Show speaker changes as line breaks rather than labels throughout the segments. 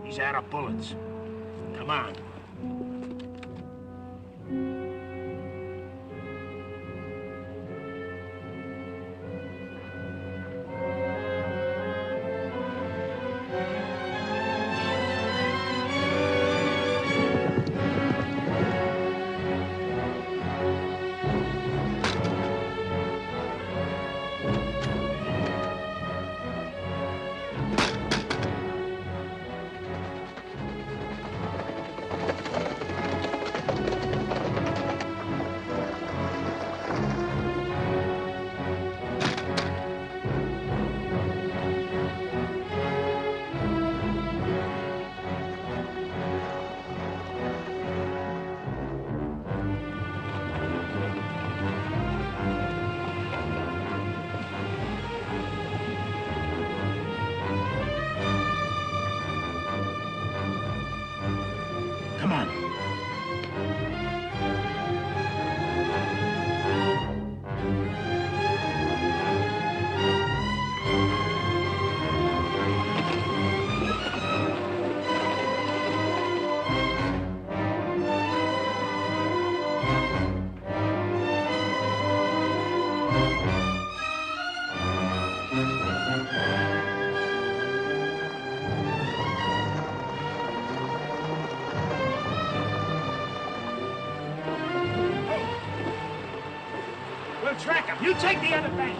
He's out of bullets. Come on. Come on. We'll track him. You take the other bank.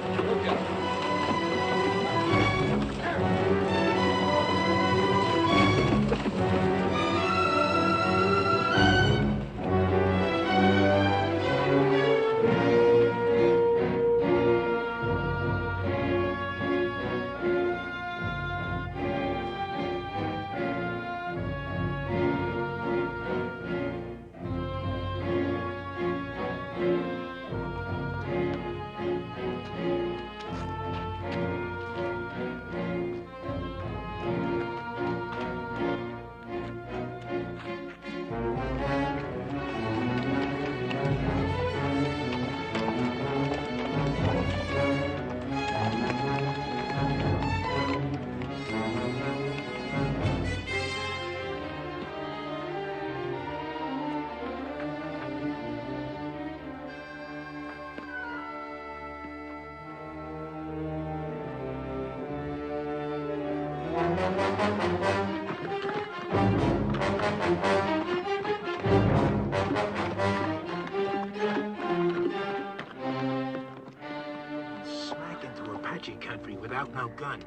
Smack into Apache country without no gun.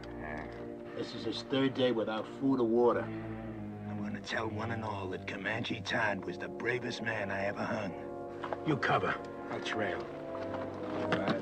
This is his third day without food or water. I'm gonna tell one and all that Comanche Todd was the bravest man I ever hung. You cover. I'll trail. All right.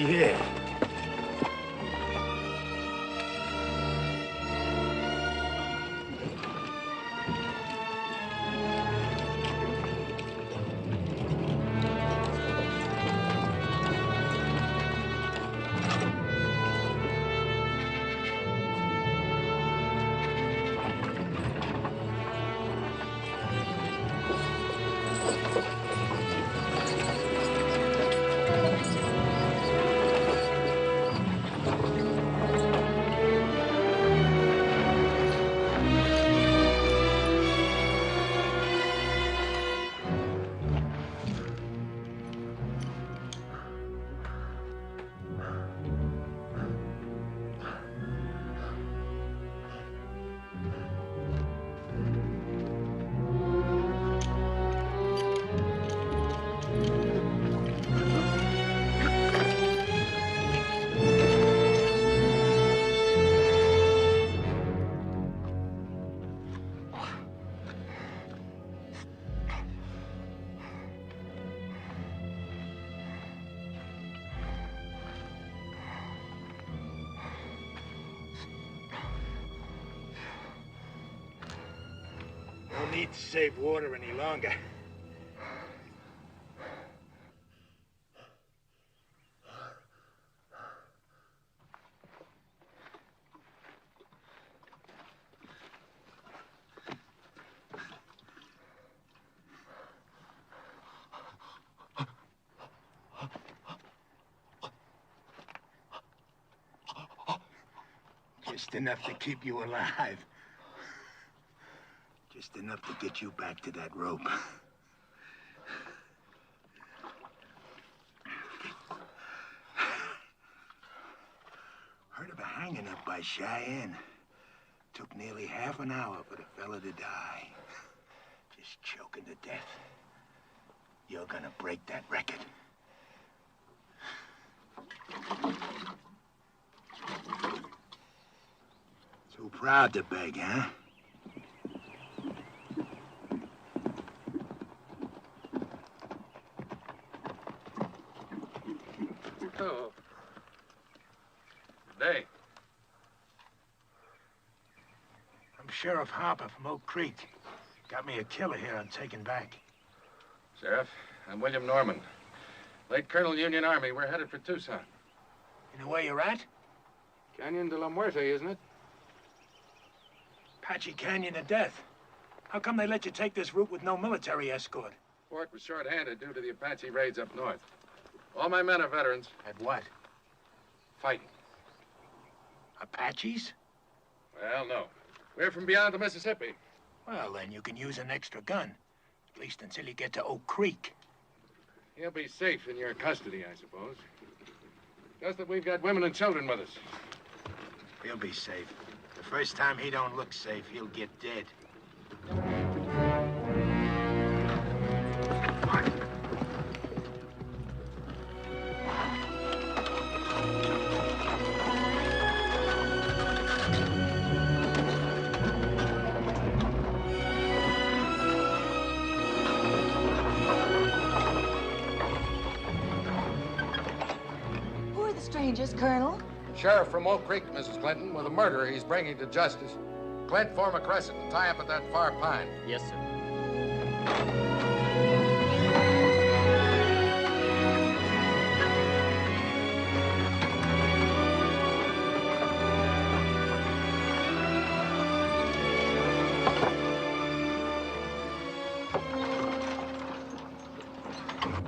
Yeah. No need to save water any longer. Just enough to keep you alive. Just enough to get you back to that rope. Heard of a hanging up by Cheyenne. Took nearly half an hour for the fella to die. Just choking to death. You're gonna break that record. Too proud to beg, huh?
Oh. Good day.
I'm Sheriff Harper from Oak Creek. Got me a killer here I'm taking back.
Sheriff, I'm William Norman. Late Colonel Union Army. We're headed for Tucson.
You know where you're at?
Canyon de la Muerte, isn't it?
Apache Canyon of Death. How come they let you take this route with no military escort?
Fort was short-handed due to the Apache raids up north. All my men are veterans.
At what?
Fighting.
Apaches?
Well, no. We're from beyond the Mississippi.
Well, then you can use an extra gun. At least until you get to Oak Creek.
He'll be safe in your custody, I suppose. Just that we've got women and children with us.
He'll be safe. The first time he don't look safe, he'll get dead.
Who are the strangers, Colonel?
Sheriff from Oak Creek, Mrs. Clinton, with a murderer he's bringing to justice. Clint, form a crescent and tie up at that far pine.
Yes, sir.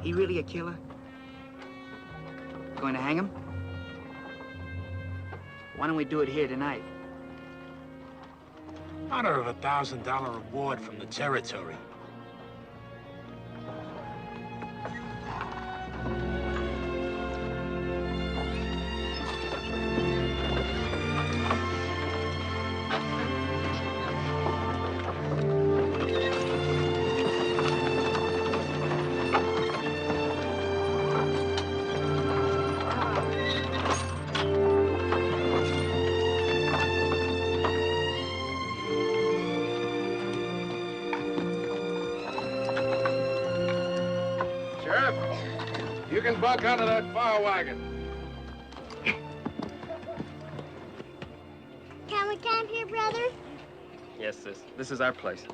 He really a killer? Going to hang him? Why don't we do it here tonight?
Honor of $1,000 reward from the territory.
You can buck onto that Farr wagon.
we camp here, brother?
Yes, sis. This is our place.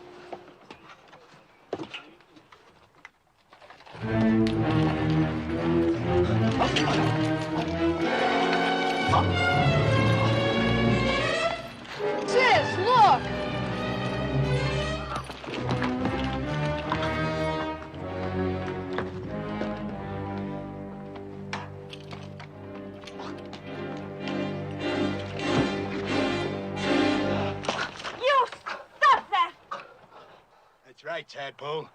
Sis, look!
That's right, Tadpole.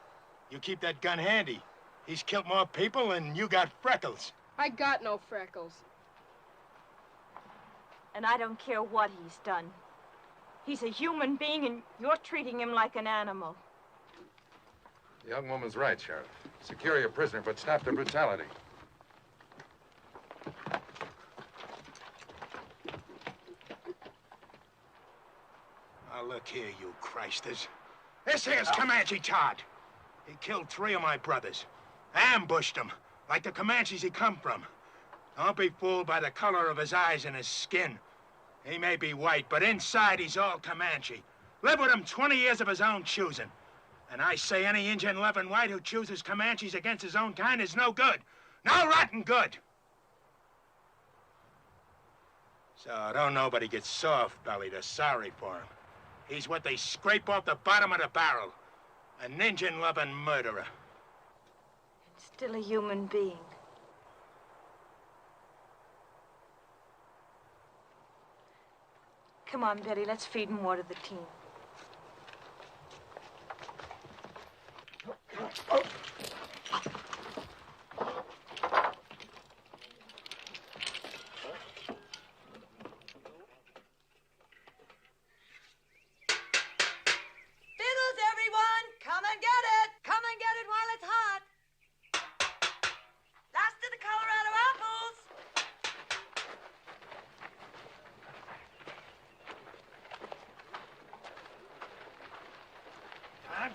You keep that gun handy. He's killed more people and you got freckles.
I got no freckles.
And I don't care what he's done. He's a human being, and you're treating him like an animal.
The young woman's right, Sheriff. Secure your prisoner, but stop the brutality.
Now, look here, you Christers. This here's Comanche Todd. He killed 3 of my brothers. Ambushed them, like the Comanches he come from. Don't be fooled by the color of his eyes and his skin. He may be white, but inside he's all Comanche. Lived with him 20 years of his own choosing. And I say any Injun loving white who chooses Comanches against his own kind is no good. No rotten good. So don't nobody get soft-bellied or sorry for him. He's what they scrape off the bottom of the barrel. An Injun-loving murderer.
And still a human being. Come on, Betty, let's feed and water the team.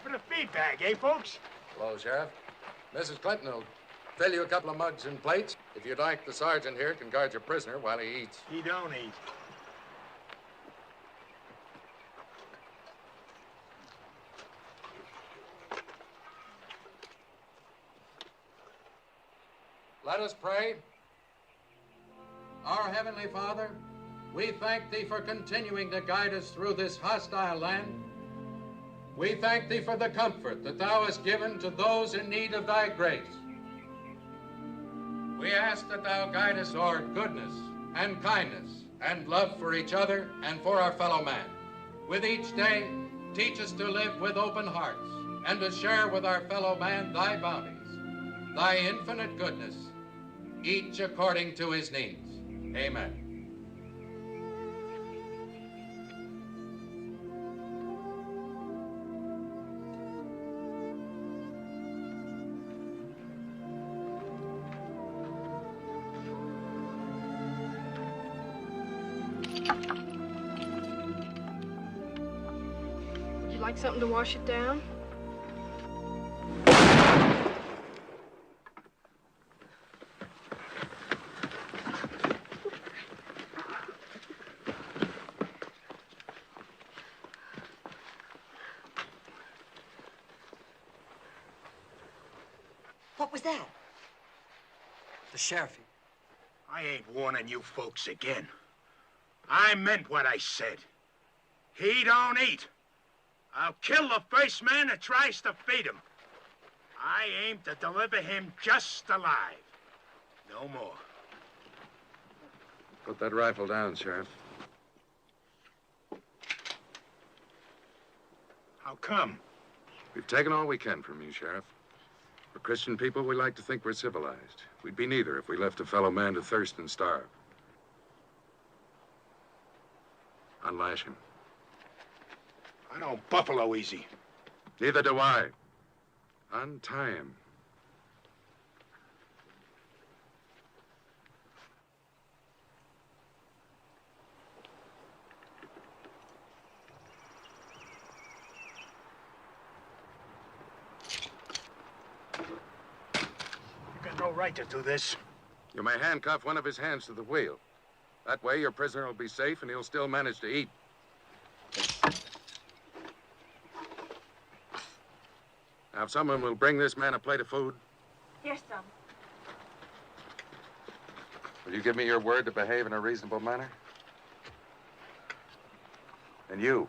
For the feed bag, eh, folks?
Hello, Sheriff. Mrs. Clinton will fill you a couple of mugs and plates. If you'd like, the sergeant here can guard your prisoner while he eats.
He don't eat.
Let us pray. Our Heavenly Father, we thank Thee for continuing to guide us through this hostile land. We thank Thee for the comfort that Thou hast given to those in need of Thy grace. We ask that Thou guide us toward goodness and kindness and love for each other and for our fellow man. With each day, teach us to live with open hearts and to share with our fellow man Thy bounties, Thy infinite goodness, each according to his needs. Amen.
Would you like something to wash it down?
What was that?
The sheriff.
I ain't warning you folks again. I meant what I said. He don't eat. I'll kill the first man that tries to feed him. I aim to deliver him just alive. No more.
Put that rifle down, Sheriff.
How come?
We've taken all we can from you, Sheriff. For Christian people, we like to think we're civilized. We'd be neither if we left a fellow man to thirst and starve. Unlash him.
I don't buffalo easy.
Neither do I. Untie him.
You got no right to do this.
You may handcuff one of his hands to the wheel. That way, your prisoner will be safe and he'll still manage to eat. Now, if someone will bring this man a plate of food,
Here's some.
will you give me your word to behave in a reasonable manner? And you,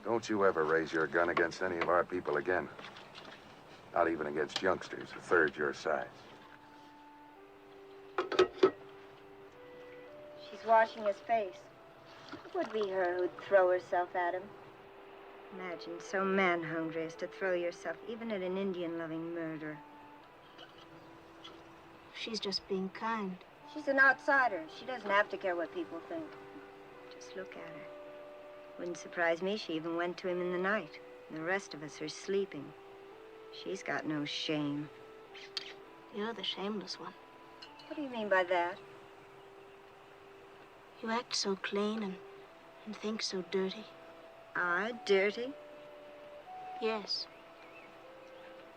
don't you ever raise your gun against any of our people again. Not even against youngsters a third your size.
She's washing his face. It would be her who'd throw herself at him. Imagine so man-hungry as to throw yourself even at an Indian-loving murderer.
She's just being kind.
She's an outsider. She doesn't have to care what people think. Just look at her. Wouldn't surprise me she even went to him in the night. And the rest of us are sleeping. She's got no shame.
You're the shameless one.
What do you mean by that?
You act so clean and think so dirty.
I dirty?
Yes.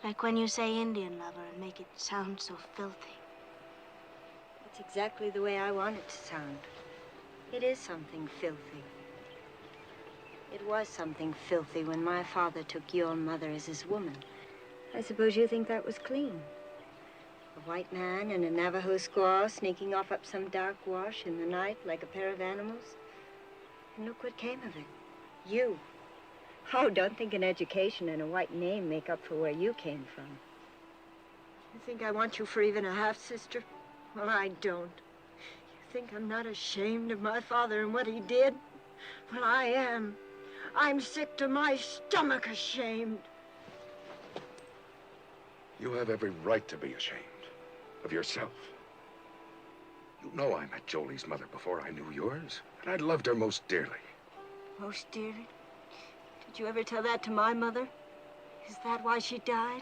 Like when you say Indian lover and make it sound so filthy.
That's exactly the way I want it to sound. It is something filthy. It was something filthy when my father took your mother as his woman. I suppose you think that was clean. A white man and a Navajo squaw sneaking off up some dark wash in the night like a pair of animals. And look what came of it. You. Oh, don't think an education and a white name make up for where you came from. You think I want you for even a half-sister? Well, I don't. You think I'm not ashamed of my father and what he did? Well, I am. I'm sick to my stomach ashamed.
You have every right to be ashamed of yourself. You know I met Jolie's mother before I knew yours, and I loved her most dearly.
Most dearly? Did you ever tell that to my mother? Is that why she died?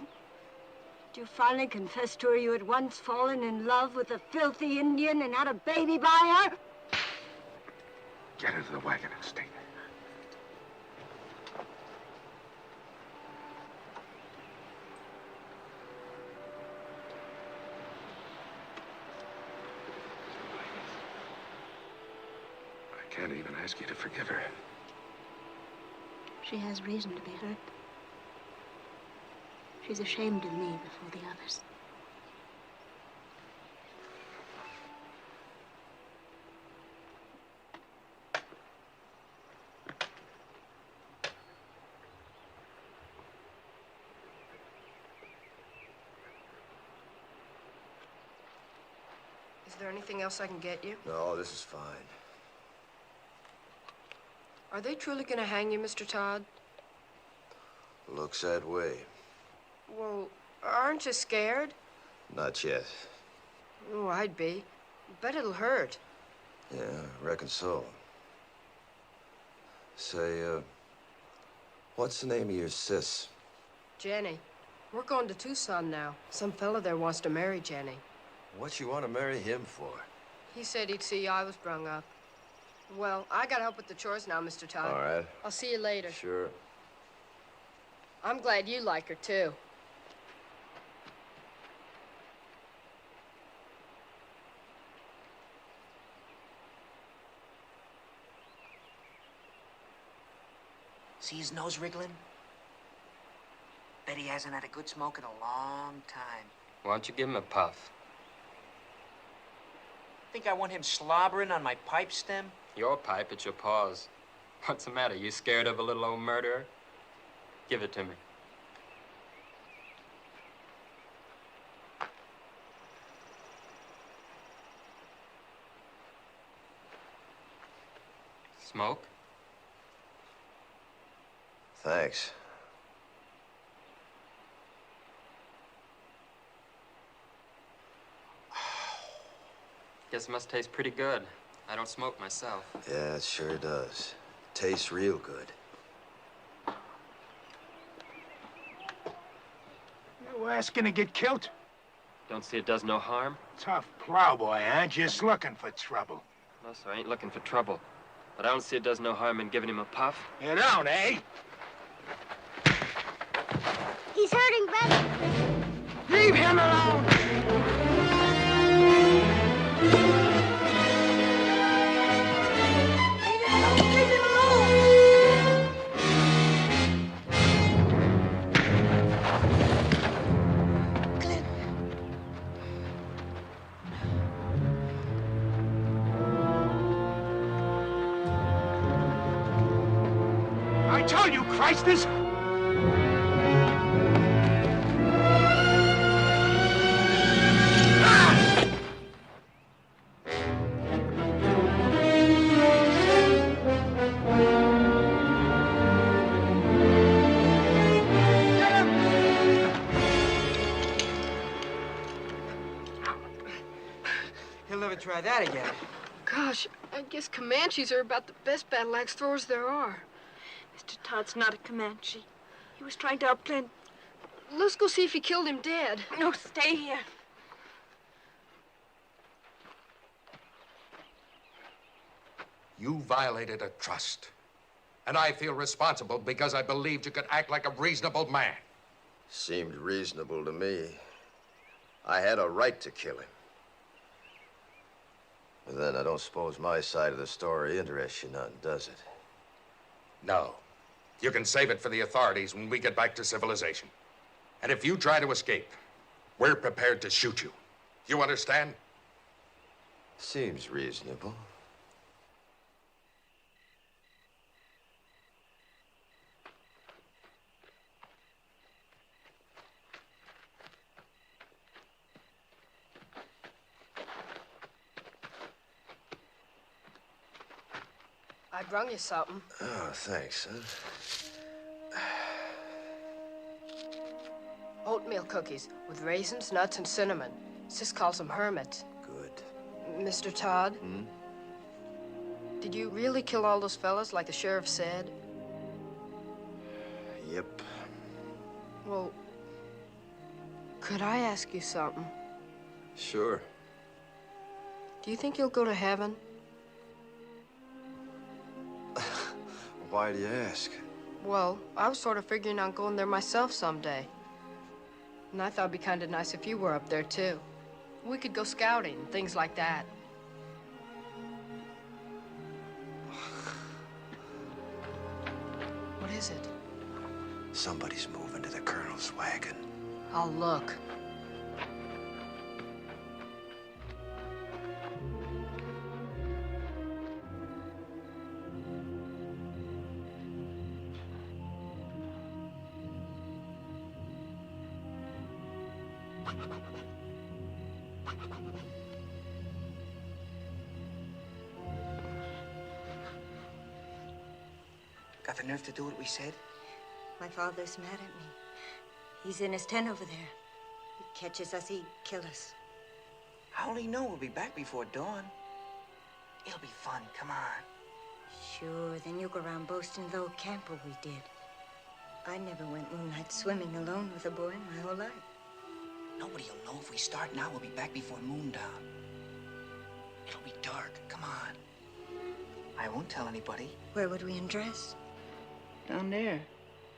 Did you finally confess to her you had once fallen in love with a filthy Indian and had a baby by her?
Get into the wagon and stay there. I can't even ask you to forgive her.
She has reason to be hurt. She's ashamed of me before the others.
Is there anything else I can get you?
No, this is fine.
Are they truly going to hang you, Mr. Todd?
Looks that way.
Well, aren't you scared?
Not yet.
Oh, I'd be. Bet it'll hurt.
Yeah, I reckon so. Say, what's the name of your sis?
Jenny. We're going to Tucson now. Some fella there wants to marry Jenny.
What you want to marry him for?
He said he'd see I was brung up. Well, I gotta help with the chores now, Mr. Todd.
All right.
I'll see you later.
Sure.
I'm glad you like her, too.
See his nose wriggling? Bet he hasn't had a good smoke in a long time.
Why don't you give him a puff?
Think I want him slobbering on my pipe stem?
Your pipe, it's your paws. What's the matter? You scared of a little old murderer? Give it to me. Smoke?
Thanks.
Guess it must taste pretty good. I don't smoke myself.
Yeah, it sure does. Tastes real good.
You asking to get killed?
Don't see it does no harm?
Tough plowboy, huh? Just looking for trouble.
No, sir, I ain't looking for trouble. But I don't see it does no harm in giving him a puff.
You don't, eh?
He's hurting, Betty.
Leave him alone!
Leave him alone!
I told you, Christers!
He'll never try that again.
Gosh, I guess Comanches are about the best battle axe throwers there are.
Mr. Todd's not a Comanche. He was trying to outplan...
Let's go see if he killed him dead.
No, stay here.
You violated a trust. And I feel responsible because I believed you could act like a reasonable man.
Seemed reasonable to me. I had a right to kill him. But then I don't suppose my side of the story interests you none, does it?
No. You can save it for the authorities when we get back to civilization. And if you try to escape, we're prepared to shoot you. You understand?
Seems reasonable.
I brung you something.
Oh, thanks, son.
Oatmeal cookies with raisins, nuts, and cinnamon. Sis calls them hermits.
Good.
Mr. Todd?
Hmm?
Did you really kill all those fellas like the sheriff said?
Yep.
Well, could I ask you something?
Sure.
Do you think you'll go to heaven?
Why do you ask?
Well, I was sort of figuring on going there myself someday. And I thought it'd be kind of nice if you were up there, too. We could go scouting, things like that. What is it?
Somebody's moving to the Colonel's wagon.
I'll look.
Got the nerve to do what we said?
My father's mad at me. He's in his tent over there. He catches us, he'd kill us.
I only know we'll be back before dawn. It'll be fun, come on.
Sure, then you go around boasting of the old camper we did. I never went moonlight swimming alone with a boy in my whole life.
Nobody'll know if we start now. We'll be back before moondown. It'll be dark, come on. I won't tell anybody.
Where would we undress?
Down there.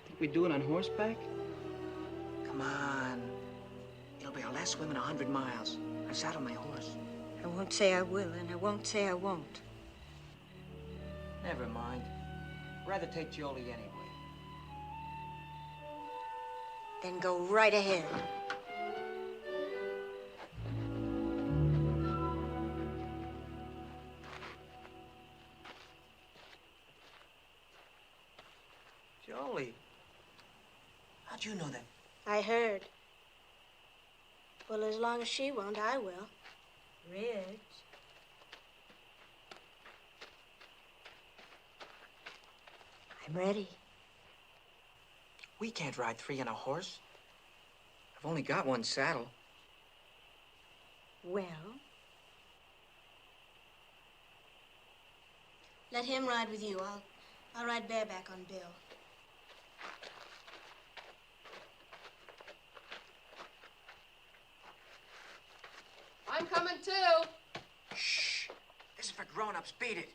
Think we'd do it on horseback? Come on. It'll be our last swim in 100 miles. I've saddled my horse.
I won't say I will, and I won't say I won't.
Never mind. Rather take Jolie anyway.
Then go right ahead.
Jolie. How'd you know that?
I heard. Well, as long as she won't, I will.
Rich. I'm ready.
We can't ride 3 on a horse. I've only got 1 saddle.
Well?
Let him ride with you. I'll ride bareback on Bill.
I'm coming too.
Shh. This is for grown-ups. Beat it.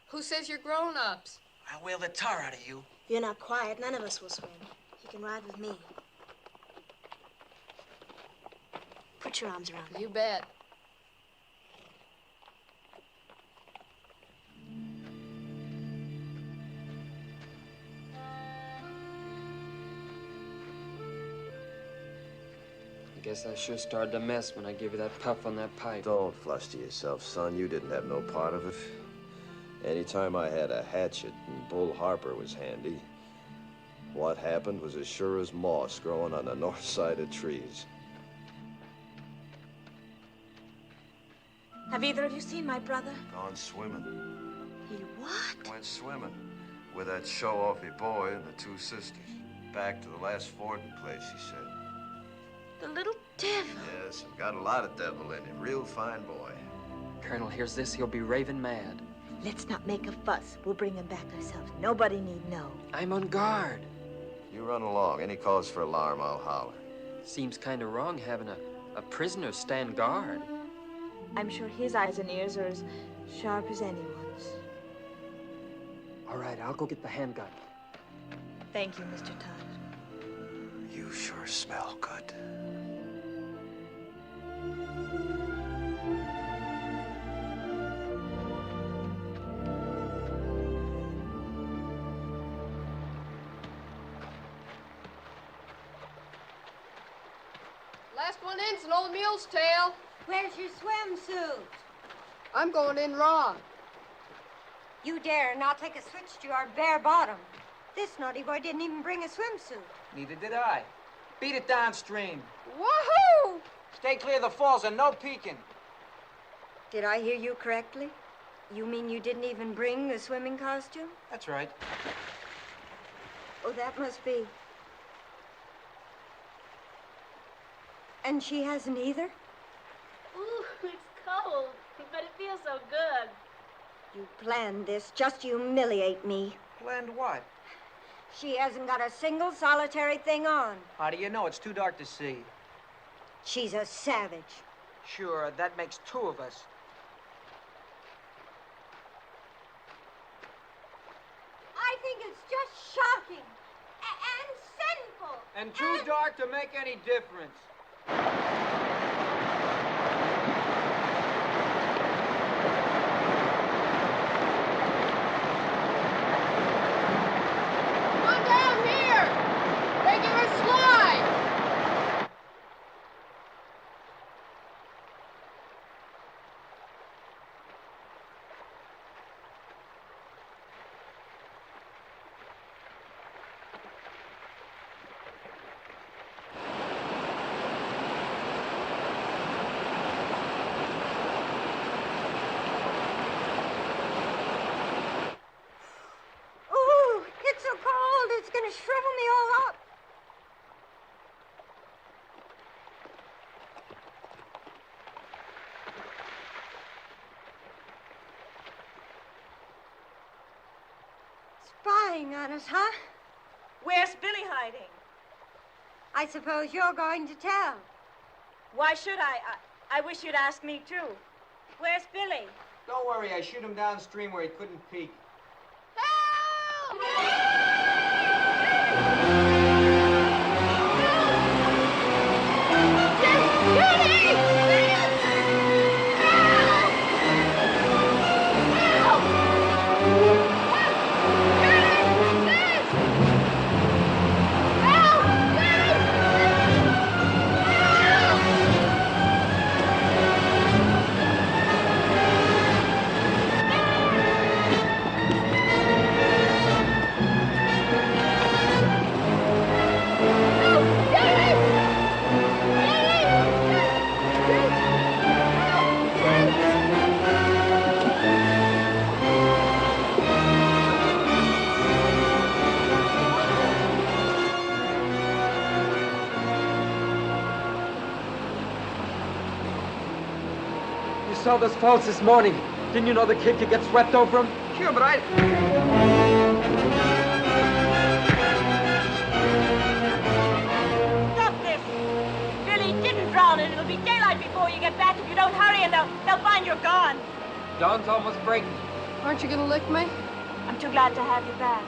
Who says you're grown-ups?
I'll whale the tar out of you.
If you're not quiet, none of us will swim. You can ride with me. Put your arms around me.
You bet.
I guess I sure started to mess when I gave you that puff on that pipe.
Don't fluster yourself, son. You didn't have no part of it. Anytime I had a hatchet and Bull Harper was handy, What happened was as sure as moss growing on the north side of trees.
Have either of you seen my brother?
Gone swimming.
He what?
Went swimming with that show-offy boy and the two sisters. Back to the last fording place, he said.
The little devil.
Yes, got a lot of devil in him. Real fine boy.
Colonel hears this, he'll be raving mad.
Let's not make a fuss. We'll bring him back ourselves. Nobody need know.
I'm on guard.
You run along. Any cause for alarm, I'll holler.
Seems kind of wrong having a prisoner stand guard.
I'm sure his eyes and ears are as sharp as anyone's.
All right, I'll go get the handgun.
Thank you, Mr. Todd.
You sure smell good.
Last one in's an old mule's tail.
Where's your swimsuit?
I'm going in raw.
You dare not take a switch to your bare bottom. This naughty boy didn't even bring a swimsuit.
Neither did I. Beat it downstream.
Woohoo!
Stay clear of the falls and no peeking.
Did I hear you correctly? You mean you didn't even bring the swimming costume?
That's right.
Oh, that must be. And she hasn't either?
Ooh, it's cold, but it feels so good.
You planned this just to humiliate me.
Planned what?
She hasn't got a single solitary thing on.
How do you know? It's too dark to see.
She's a savage.
Sure, that makes two of us.
I think it's just shocking and sinful.
And too dark to make any difference.
It's gonna shrivel me all up. Spying on us, huh?
Where's Billy hiding?
I suppose you're going to tell.
Why should I? I wish you'd ask me, too. Where's Billy?
Don't worry, I shoot him downstream where he couldn't peek.
Saw those falls this morning. Didn't you know the kid could get swept over them?
Sure, but I...
Stop this! Billy didn't drown, and it'll be daylight before you get back if you don't hurry, and they'll find you're gone.
Dawn's almost breaking.
Aren't you gonna lick me?
I'm too glad to have you back.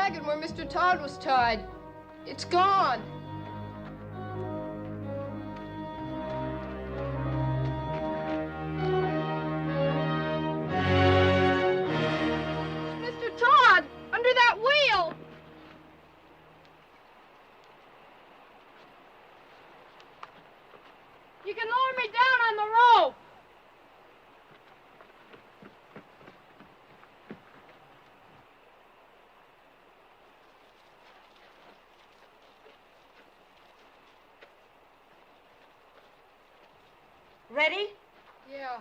wagon where Mr. Todd was tied. It's gone. It's Mr. Todd under that wheel. You can lower me down on the rope.
Ready?
Yeah.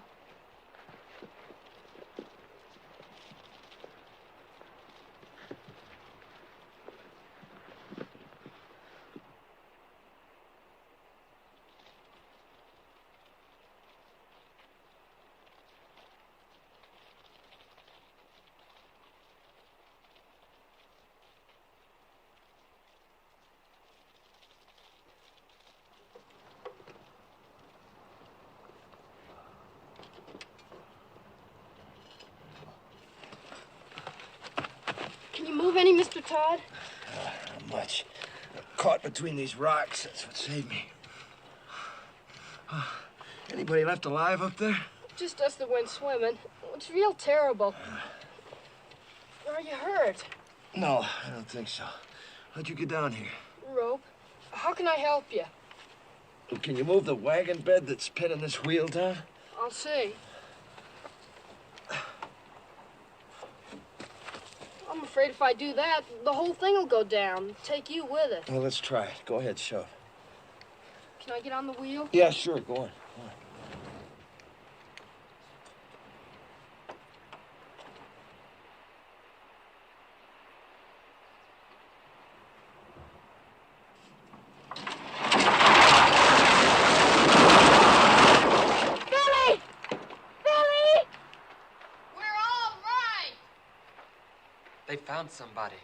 Can you move any, Mr. Todd?
Not much. Caught between these rocks. That's what saved me. Anybody left alive up there?
Just us that went swimming. It's real terrible. Are you hurt?
No, I don't think so. How'd you get down here?
Rope. How can I help you?
Well, can you move the wagon bed that's pinning this wheel down?
I'll see. I'm afraid if I do that, the whole thing will go down. Take you with it.
Well, let's try it. Go ahead, shove.
Can I get on the wheel?
Yeah, sure. Go on. Go on.
They found somebody.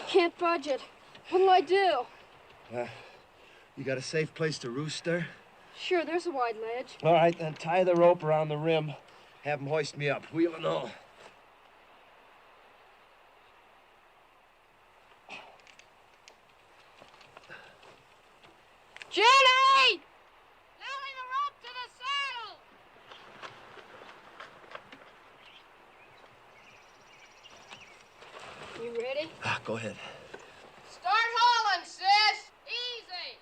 Can't budge it. What'll I do?
You got a safe place to roost there?
Sure, there's a wide ledge.
All right, then tie the rope around the rim. Have them hoist me up, wheel and all.
Jenny! You ready?
Go ahead.
Start hauling, sis! Easy!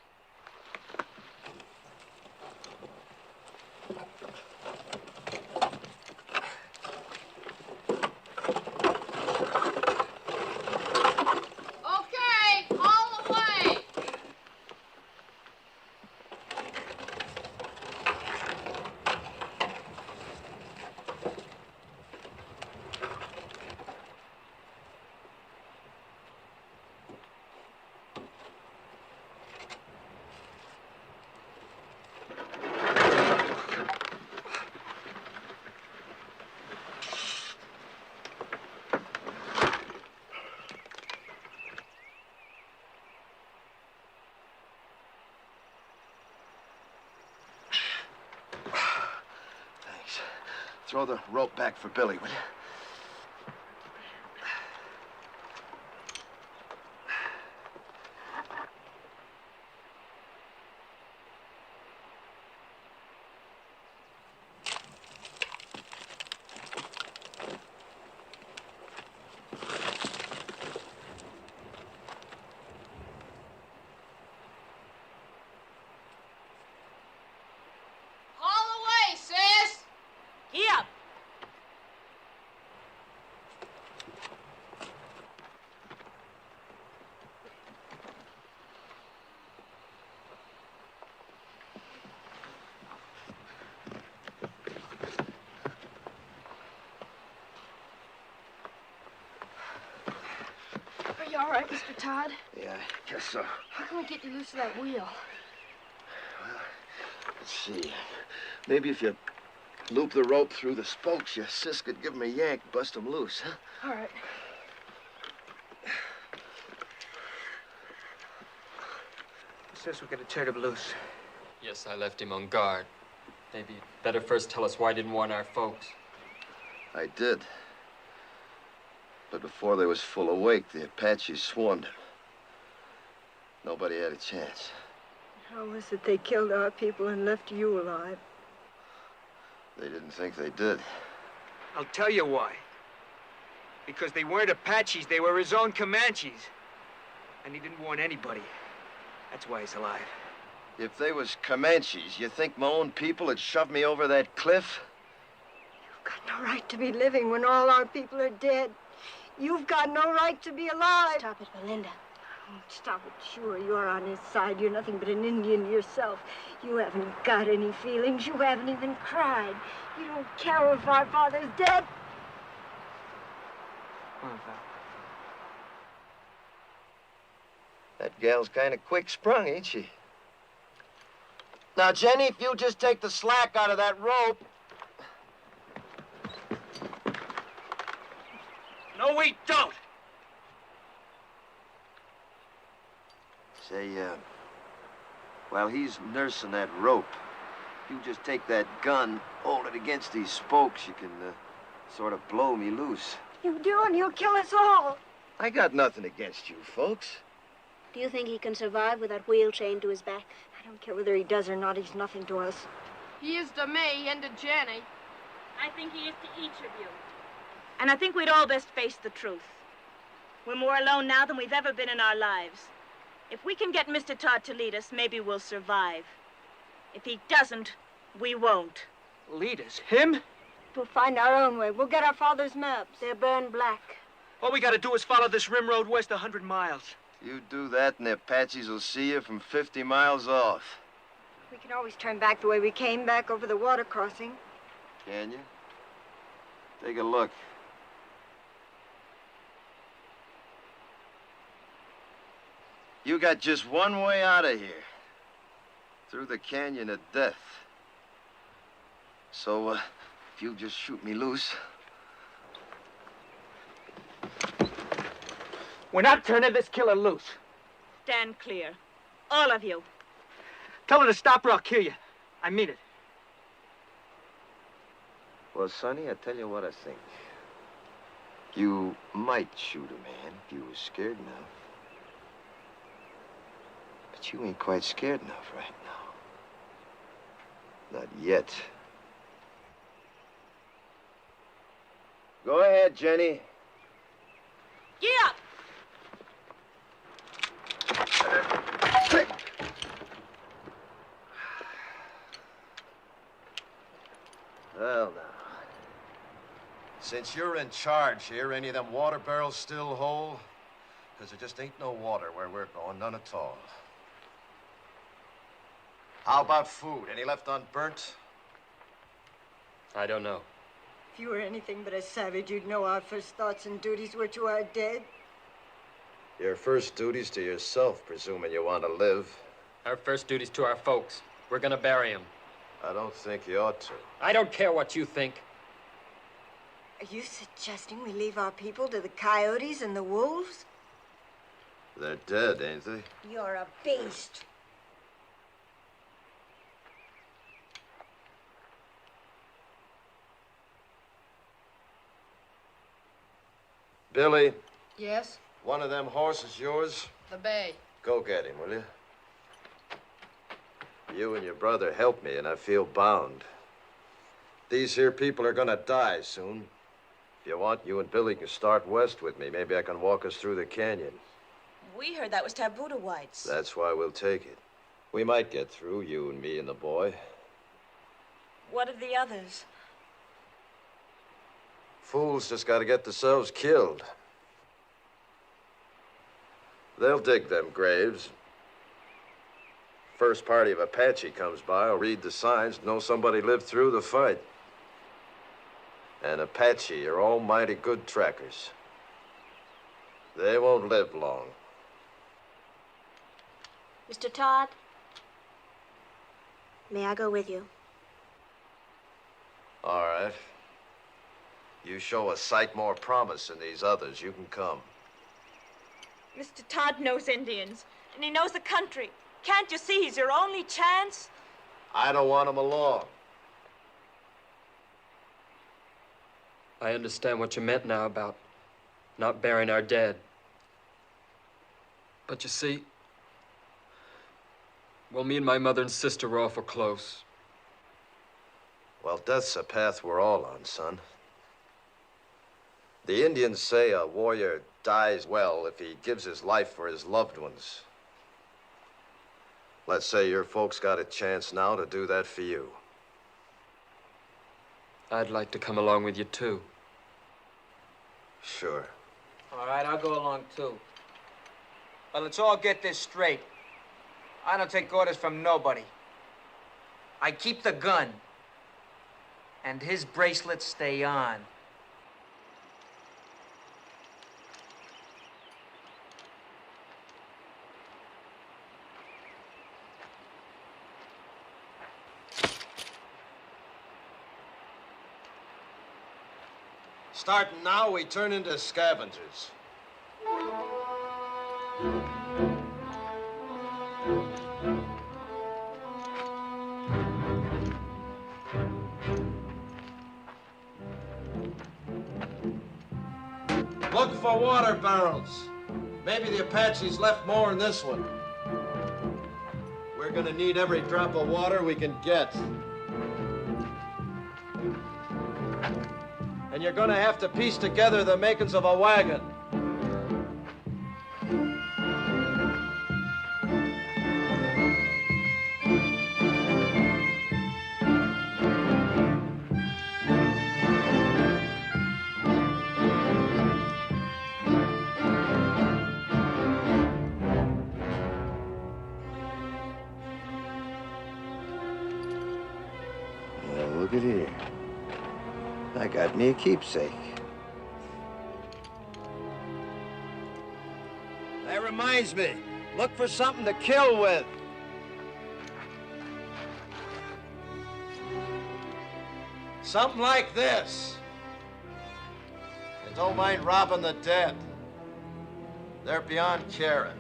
Okay, haul away!
Throw the rope back for Billy, will you?
Are you all right, Mr. Todd?
Yeah, I guess so.
How can I get you loose of that wheel?
Well, let's see. Maybe if you loop the rope through the spokes, your sis could give him a yank, bust him loose, huh?
All right.
Sis, we're gonna tear him loose.
Yes, I left him on guard. Maybe you'd better first tell us why you didn't warn our folks.
I did. But before they was full awake, the Apaches swarmed him. Nobody had a chance.
How was it they killed our people and left you alive?
They didn't think they did.
I'll tell you why. Because they weren't Apaches, they were his own Comanches. And he didn't warn anybody. That's why he's alive.
If they was Comanches, you think my own people had shoved me over that cliff?
You've got no right to be living when all our people are dead. You've got no right to be alive.
Stop it, Belinda.
Oh, stop it. Sure, you're on his side. You're nothing but an Indian yourself. You haven't got any feelings. You haven't even cried. You don't care if our father's dead.
Come on, Val.
That gal's kind of quick-sprung, ain't she? Now, Jenny, if you just take the slack out of that rope...
No, we don't!
Say, while he's nursing that rope, you just take that gun, hold it against these spokes, you can, sort of blow me loose.
You do, and he'll kill us all.
I got nothing against you folks.
Do you think he can survive with that wheel chained to his back?
I don't care whether he does or not. He's nothing to us.
He is to me and to Jenny.
I think he is to each of you. And I think we'd all best face the truth. We're more alone now than we've ever been in our lives. If we can get Mr. Todd to lead us, maybe we'll survive. If he doesn't, we won't.
Lead us? Him?
We'll find our own way. We'll get our father's maps.
They're burned black.
All we gotta do is follow this rim road west 100 miles.
You do that and the Apaches will see you from 50 miles off.
We can always turn back the way we came, back over the water crossing.
Can you? Take a look. You got just one way out of here. Through the canyon of death. So, if you'll just shoot me loose.
We're not turning this killer loose.
Stand clear. All of you.
Tell her to stop or I'll kill you. I mean it.
Well, Sonny, I tell you what I think. You might shoot a man if you was scared enough. But you ain't quite scared enough right now. Not yet. Go ahead, Jenny.
Get up!
Well, now. Since you're in charge here, any of them water barrels still whole? Because there just ain't no water where we're going, none at all. How about food? Any left unburnt?
I don't know.
If you were anything but a savage, you'd know our first thoughts and duties were to our dead.
Your first duty's to yourself, presuming you want to live.
Our first duty's to our folks. We're gonna bury him.
I don't think you ought to.
I don't care what you think.
Are you suggesting we leave our people to the coyotes and the wolves?
They're dead, ain't they?
You're a beast.
Billy,
Yes?
one of them horses yours?
The bay.
Go get him, will you? You and your brother helped me, and I feel bound. These here people are gonna die soon. If you want, you and Billy can start west with me. Maybe I can walk us through the canyon.
We heard that was taboo to whites.
That's why we'll take it. We might get through, you and me and the boy.
What of the others?
Fools just gotta get themselves killed. They'll dig them graves. First party of Apache comes by, will read the signs, know somebody lived through the fight. And Apache are almighty good trackers. They won't live long.
Mr. Todd, may I go with you?
All right. You show a sight more promise than these others, you can come.
Mr. Todd knows Indians, and he knows the country. Can't you see he's your only chance?
I don't want him along.
I understand what you meant now about not burying our dead. But you see, well, me and my mother and sister were awful close.
Well, death's a path we're all on, son. The Indians say a warrior dies well if he gives his life for his loved ones. Let's say your folks got a chance now to do that for you.
I'd like to come along with you, too.
Sure.
All right, I'll go along, too. But let's all get this straight. I don't take orders from nobody. I keep the gun. And his bracelets stay on.
Starting now, we turn into scavengers. Look for water barrels. Maybe the Apaches left more in this one. We're gonna need every drop of water we can get. And you're gonna have to piece together the makings of a wagon.
Well, look at here. I got me a keepsake.
That reminds me, look for something to kill with. Something like this. And don't mind robbing the dead. They're beyond caring.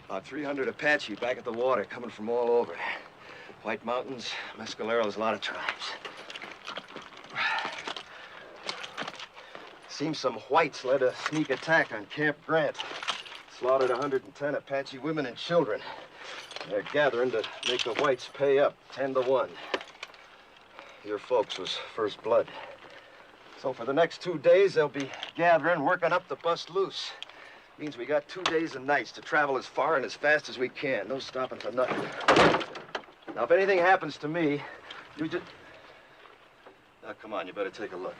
About 300 Apache back at the water, coming from all over. White Mountains, Mescaleros, a lot of tribes. Seems some whites led a sneak attack on Camp Grant. Slaughtered 110 Apache women and children. They're gathering to make the whites pay up, 10-1. Your folks was first blood. So for the next 2 days, they'll be gathering, working up to bust loose. Means we got 2 days and nights to travel as far and as fast as we can. No stopping for nothing. Now, if anything happens to me, you just... Now, come on, you better take a look.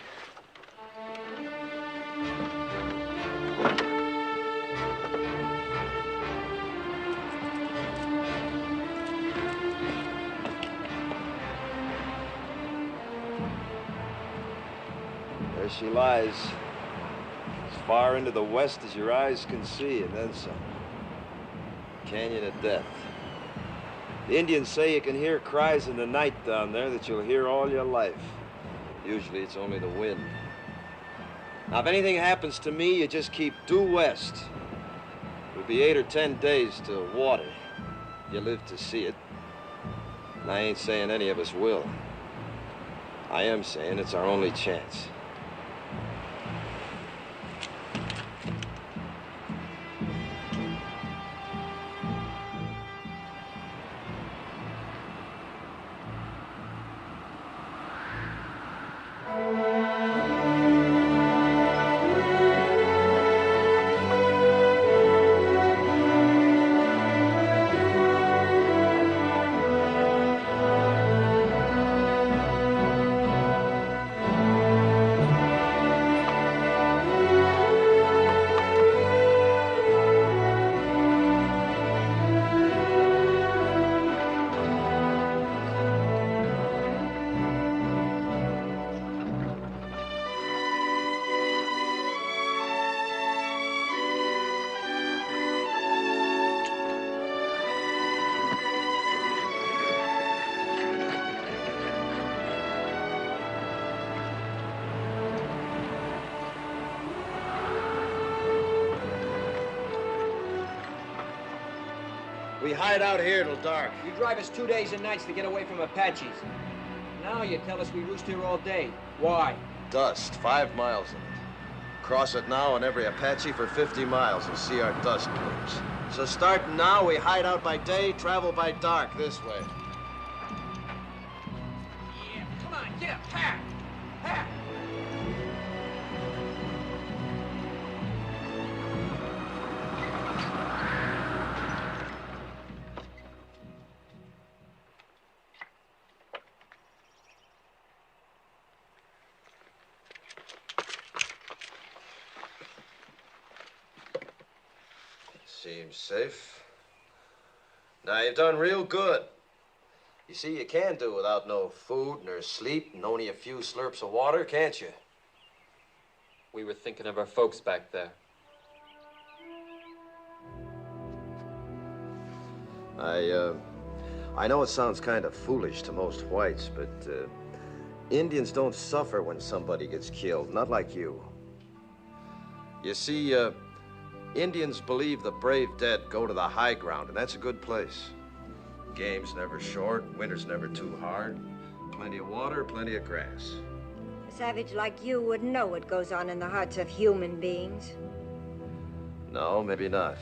There she lies. As far into the west as your eyes can see, and then some. Canyon of Death. The Indians say you can hear cries in the night down there that you'll hear all your life. Usually it's only the wind. Now, if anything happens to me, you just keep due west. It'll be 8 or 10 days to water. You live to see it. And I ain't saying any of us will. I am saying it's our only chance. We hide out here till dark.
You drive us 2 days and nights to get away from Apaches. Now you tell us we roost here all day. Why?
Dust, 5 miles of it. Cross it now, and every Apache for 50 miles will see our dust plumes. So starting now, we hide out by day, travel by dark this way.
Yeah, come on, get up, pack! Pack!
Seems safe. Now, you've done real good. You see, you can do without no food nor sleep and only a few slurps of water, can't you?
We were thinking of our folks back there.
I know it sounds kind of foolish to most whites, but Indians don't suffer when somebody gets killed, not like you. You see, Indians believe the brave dead go to the high ground, and that's a good place. Game's never short, winter's never too hard. Plenty of water, plenty of grass.
A savage like you wouldn't know what goes on in the hearts of human beings.
No, maybe not.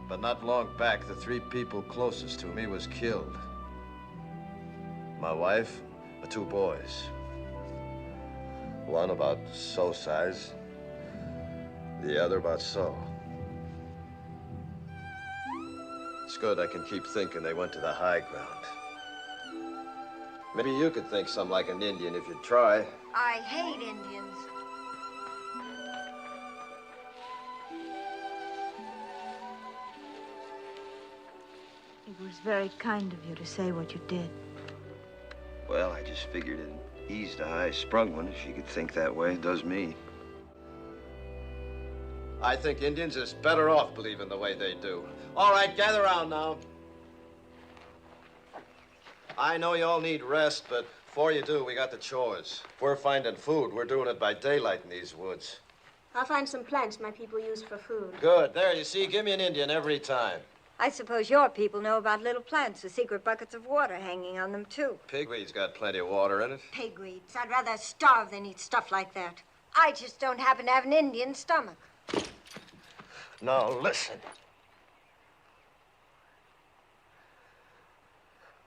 But not long back, the 3 people closest to me was killed. My wife, my 2 boys. One about so size, the other about so. It's good I can keep thinking they went to the high ground. Maybe you could think something like an Indian if you'd try.
I hate Indians.
It was very kind of you to say what you did.
Well, I just figured it eased a high-sprung one. If she could think that way, it does me.
I think Indians is better off believing the way they do. All right, gather around now. I know you all need rest, but before you do, we got the chores. If we're finding food, we're doing it by daylight in these woods.
I'll find some plants my people use for food.
Good. There, you see, give me an Indian every time.
I suppose your people know about little plants with secret buckets of water hanging on them, too.
Pigweed's got plenty of water in it.
Pigweeds. I'd rather starve than eat stuff like that. I just don't happen to have an Indian stomach.
Now, listen.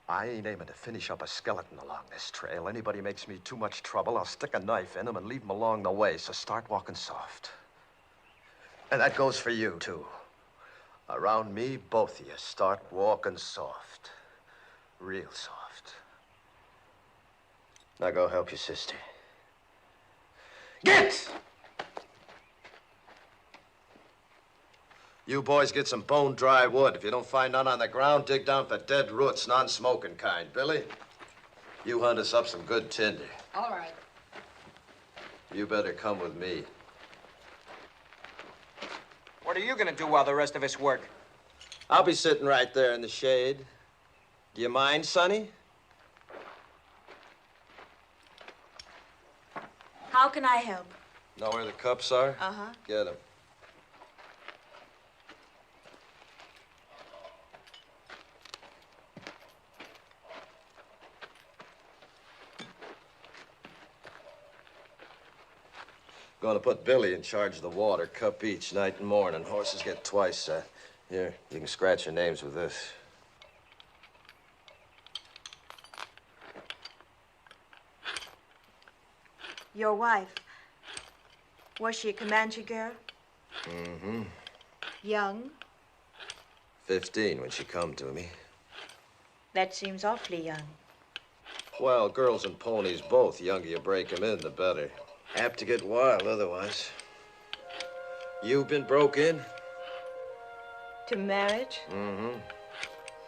I ain't aiming to finish up a skeleton along this trail. Anybody makes me too much trouble, I'll stick a knife in them and leave them along the way, so start walking soft. And that goes for you, too. Around me, both of you, start walking soft. Real soft. Now go help your sister. Get! You boys get some bone-dry wood. If you don't find none on the ground, dig down for dead roots, non-smoking kind. Billy, you hunt us up some good tinder.
All right.
You better come with me.
What are you gonna do while the rest of us work?
I'll be sitting right there in the shade. Do you mind, Sonny?
How can I help?
Know where the cups are?
Uh-huh.
Get them. Gonna put Billy in charge of the water, cup each, night and morning. Horses get twice that. Here, you can scratch your names with this.
Your wife. Was she a Comanche girl?
Mm-hmm.
Young?
15 when she come to me.
That seems awfully young.
Well, girls and ponies both. The younger you break 'em in, the better. Apt to get wild otherwise. You've been broke in?
To marriage?
Mm-hmm.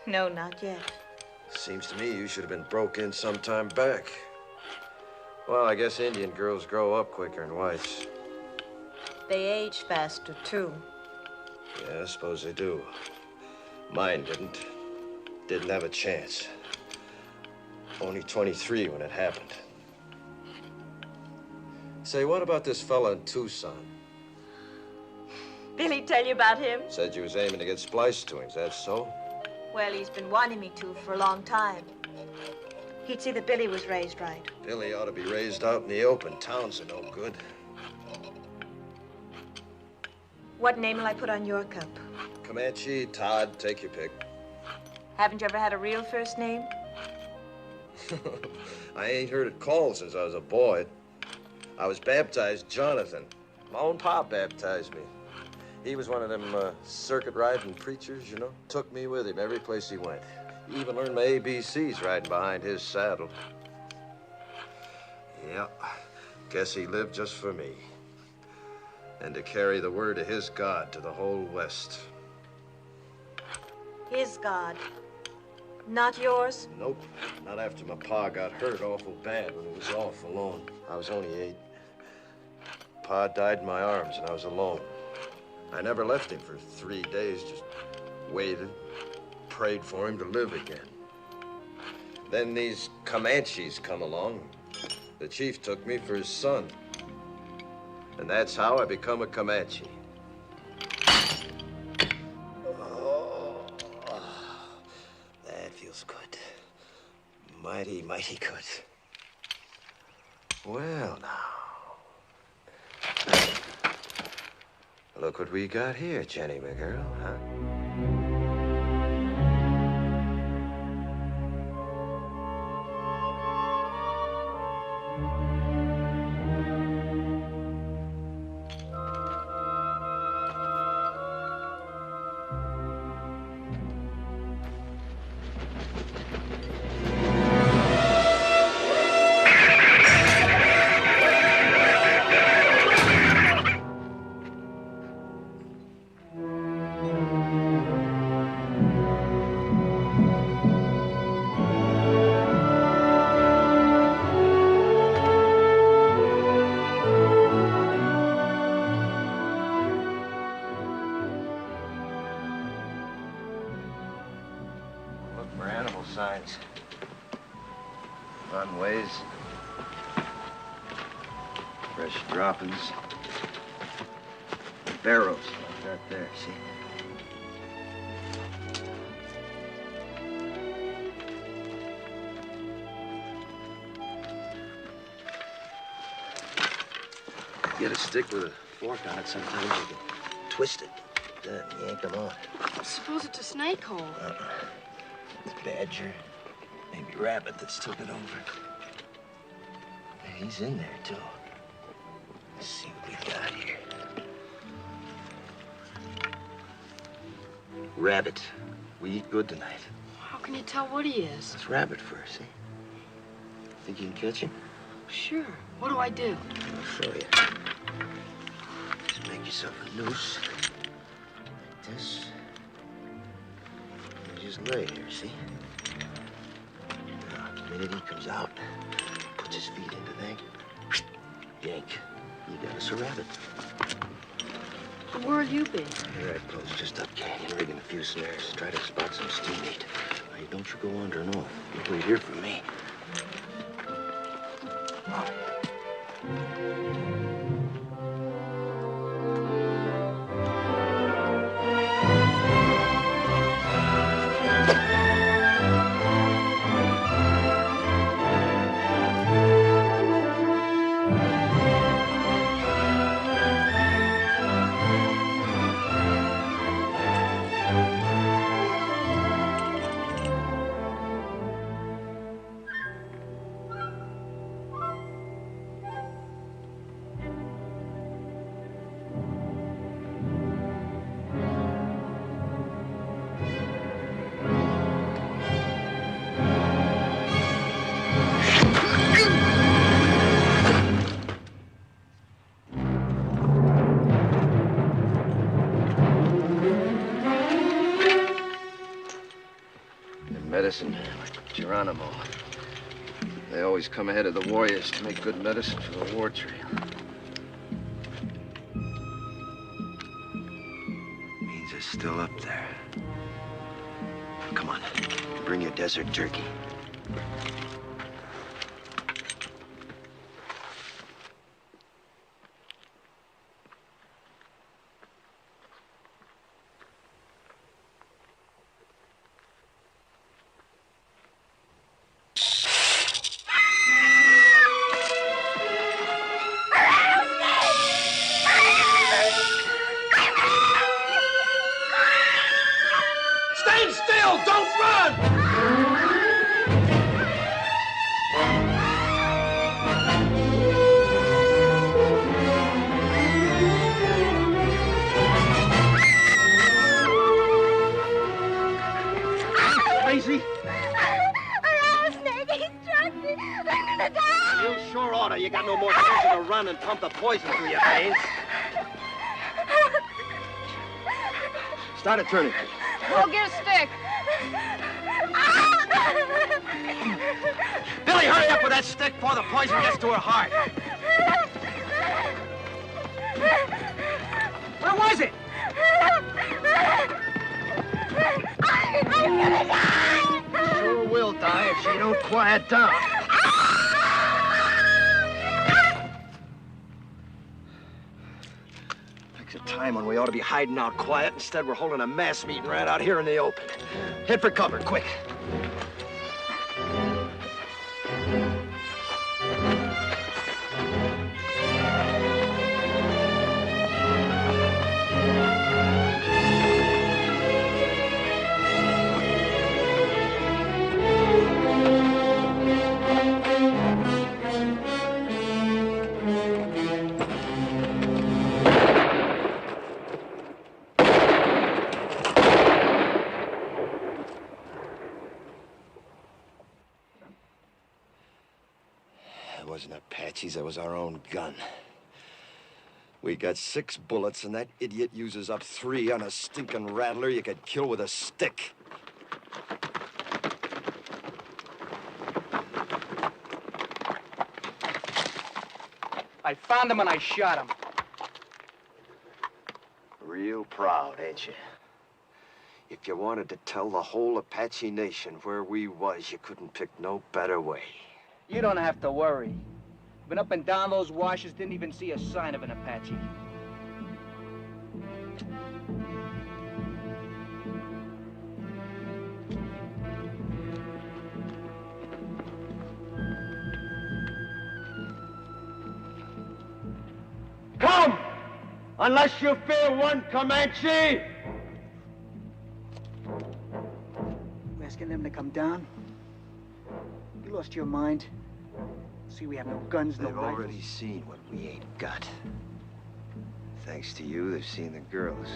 No, not yet.
Seems to me you should have been broke in some time back. Well, I guess Indian girls grow up quicker than whites.
They age faster, too.
Yeah, I suppose they do. Mine didn't. Didn't have a chance. Only 23 when it happened. Say, what about this fella in Tucson?
Billy tell you about him?
Said you was aiming to get spliced to him. Is that so?
Well, he's been wanting me to for a long time. He'd see that Billy was raised right.
Billy ought to be raised out in the open. Towns are no good.
What name will I put on your cup?
Comanche, Todd, take your pick.
Haven't you ever had a real first name?
I ain't heard it called since I was a boy. I was baptized Jonathan. My own pop baptized me. He was one of them circuit riding preachers, you know. Took me with him every place he went. He even learned my ABCs riding behind his saddle. Yeah, guess he lived just for me. And to carry the word of his God to the whole West.
His God. Not yours?
Nope, not after my pa got hurt awful bad when he was off alone. I was only 8. Pa died in my arms and I was alone. I never left him for 3 days, just waited, prayed for him to live again. Then these Comanches come along. The chief took me for his son. And that's how I become a Comanche. Oh, that feels good. Mighty, mighty good. Well, now. Look what we got here, Jenny, my girl, huh? Signs. Runways. Fresh droppings. Barrows like that there, see? You get a stick with a fork on it, sometimes you can twist it. Then yank them on.
Suppose it's a snake hole.
It's badger, maybe rabbit that's took it over. He's in there, too. Let's see what we got here. Rabbit. We eat good tonight.
How can you tell what he is?
It's rabbit fur, see? Think you can catch him?
Sure. What do I do?
I'll show you. Just make yourself a noose. Like this. Just lay here, see? Now, the minute he comes out, puts his feet into thing, yank. You got us a rabbit.
Where'll you be?
Here I close just up canyon, rigging a few snares. Try to spot some steam meat. Now, don't you go wandering off. You wait here for me. Medicine, like Geronimo. They always come ahead of the warriors to make good medicine for the war trail. Means it's still up there. Come on, bring your desert turkey.
go! Don't run!
Crazy?
Snake, he struck me. I'm gonna die.
You sure oughta. You got no more chance to run and pump the poison through your veins. Start it turning.
Go get a stick.
Billy, hurry up with that stick before the poison gets to her heart. Where was it?
I'm gonna die.
Sure will die if she don't quiet down. Picks a time when we ought to be hiding out quiet. Instead, we're holding a mass meeting right out here in the open. Head for cover, quick. Wasn't Apaches, that was our own gun. We got 6 bullets, and that idiot uses up 3 on a stinking rattler you could kill with a stick.
I found him and I shot him.
Real proud, ain't you? If you wanted to tell the whole Apache nation where we was, you couldn't pick no better way.
You don't have to worry. Been up and down those washes, didn't even see a sign of an Apache.
Come! Unless you fear one Comanche!
You asking them to come down? You lost your mind? See, we have no guns, no
They've
rifles.
already seen what we ain't got. Thanks to you, they've seen the girls.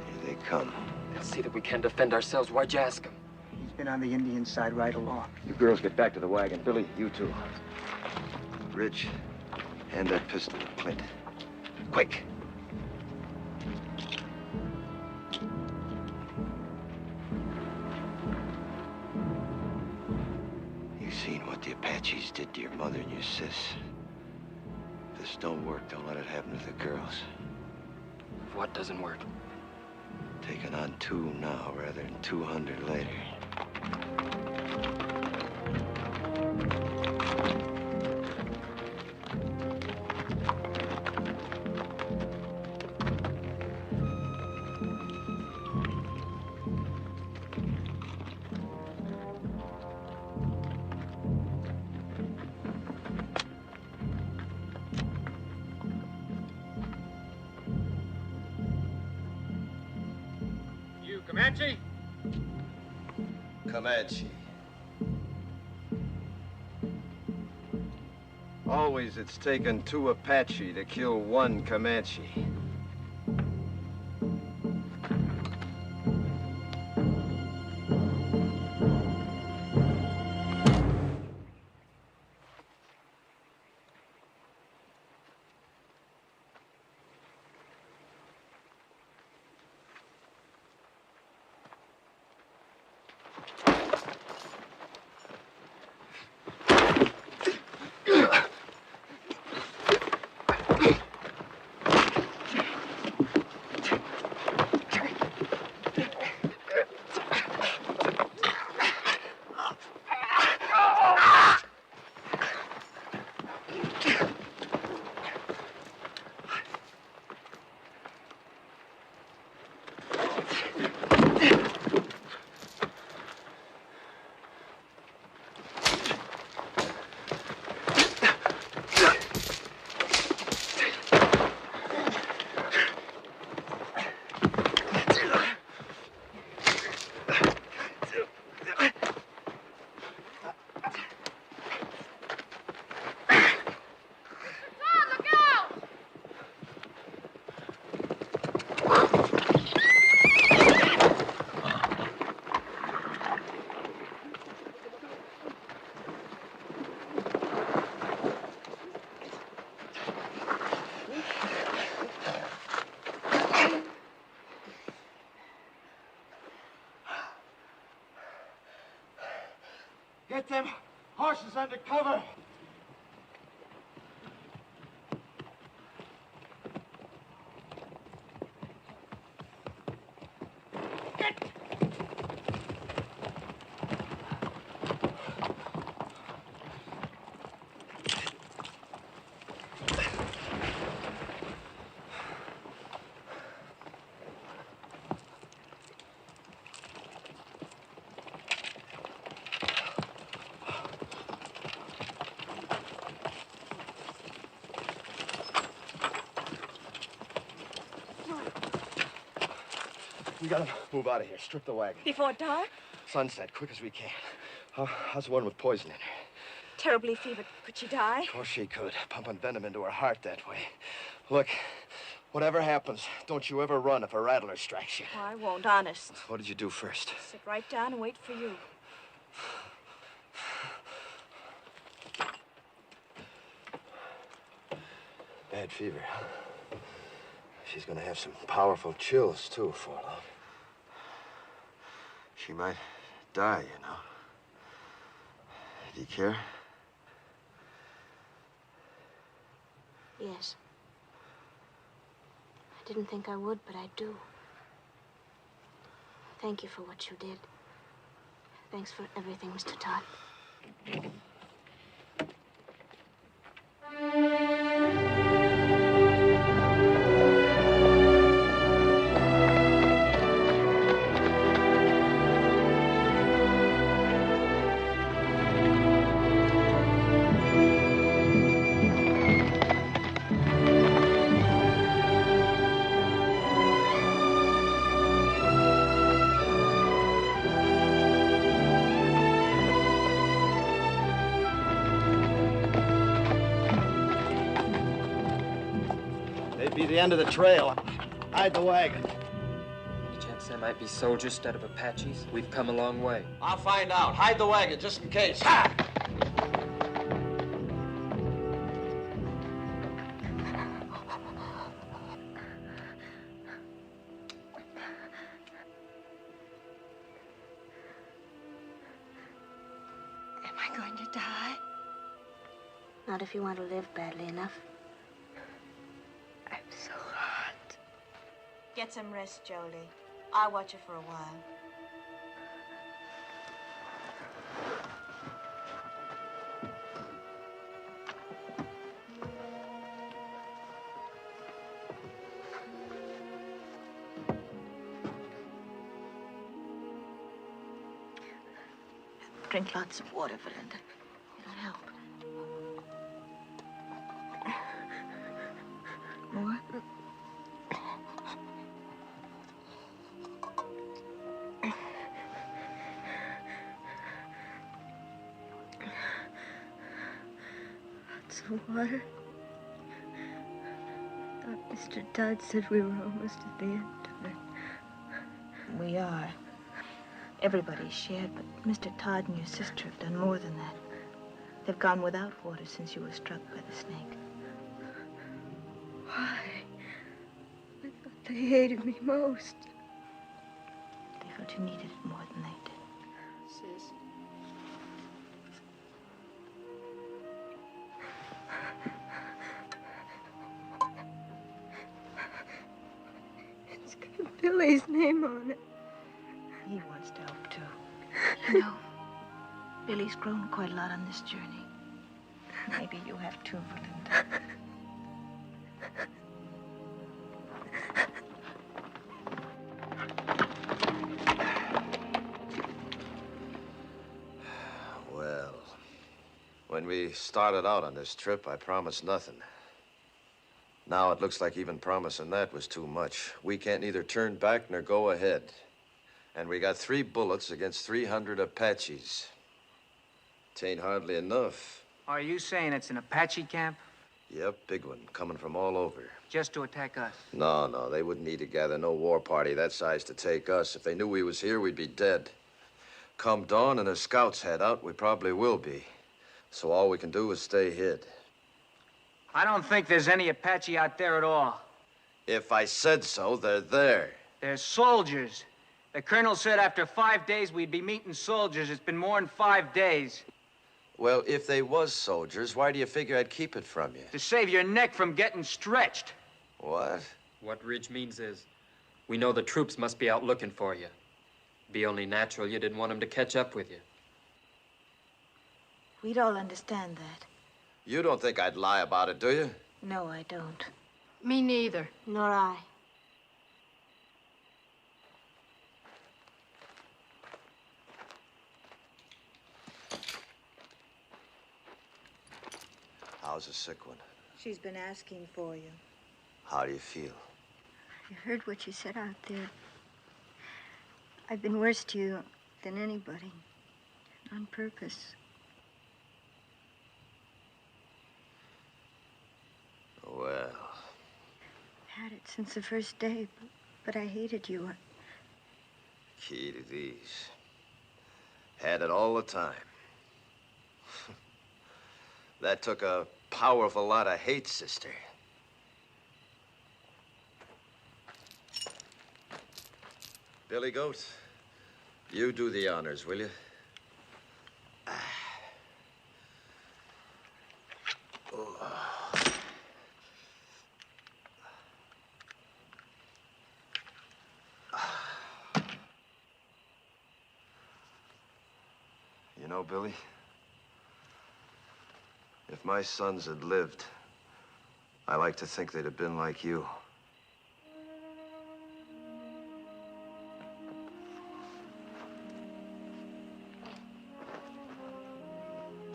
Here they come.
They'll see that we can't defend ourselves. Why'd you ask them?
He's been on the Indian side right along.
You girls get back to the wagon. Billy, you too. Rich, hand that pistol to Clint. Quick. You seen what the Apaches did to your mother and your sis. If this don't work, don't let it happen to the girls.
What doesn't work?
Taking on 2 now rather than 200 later.
You Comanche?
Comanche. Always it's taken 2 Apache to kill 1 Comanche.
Get them horses under cover.
We gotta move out of here. Strip the wagon.
Before dark?
Sunset, quick as we can. How's the one with poison in her?
Terribly fevered. Could she die?
Of course she could. Pumping venom into her heart that way. Look, whatever happens, don't you ever run if a rattler strikes you.
Oh, I won't, honest.
What did you do first?
Sit right down and wait for you.
Bad fever, huh? She's gonna have some powerful chills, too, before long. She might die, you know. Do you care?
Yes. I didn't think I would, but I do. Thank you for what you did. Thanks for everything, Mr. Todd.
The end of the trail. Hide the wagon.
Any chance there might be soldiers instead of Apaches? We've come a long way.
I'll find out. Hide the wagon, just in case. Ha!
Am I going to die?
Not if you want to live badly enough.
So hot. Get some rest, Jolie. I'll watch you for a while. Drink lots of water, Belinda. It'll help. More? Lots of water. I thought Mr. Todd said we were almost at the end of it. We are. Everybody shared, but Mr. Todd and your sister have done more than that. They've gone without water since you were struck by the snake. Why? I thought they hated me most. They felt you needed it more than they did. Sis. It's got Billy's name on it. He wants to help, too. You know, Billy's grown quite a lot on this journey. Maybe you have too, Belinda.
When we started out on this trip, I promised nothing. Now it looks like even promising that was too much. We can't neither turn back nor go ahead. And we got 3 bullets against 300 Apaches. It ain't hardly enough.
Are you saying it's an Apache camp?
Yep, big one, coming from all over.
Just to attack us?
No, they wouldn't need to gather no war party that size to take us. If they knew we was here, we'd be dead. Come dawn and the scouts head out, we probably will be. So all we can do is stay hid.
I don't think there's any Apache out there at all.
If I said so, they're there.
They're soldiers. The colonel said after 5 days we'd be meeting soldiers. It's been more than 5 days.
Well, if they was soldiers, why do you figure I'd keep it from you?
To save your neck from getting stretched.
What?
What Ridge means is, we know the troops must be out looking for you. Be only natural you didn't want them to catch up with you.
We'd all understand that.
You don't think I'd lie about it, do you?
No, I don't.
Me neither.
Nor I.
How's the sick one?
She's been asking for you.
How do you feel?
I heard what you said out there. I've been worse to you than anybody. On purpose.
Well.
Had it since the first day, but I hated you.
Key to these. Had it all the time. That took a powerful lot of hate, sister. Billy Goat, you do the honors, will you? You know, Billy, if my sons had lived, I like to think they'd have been like you.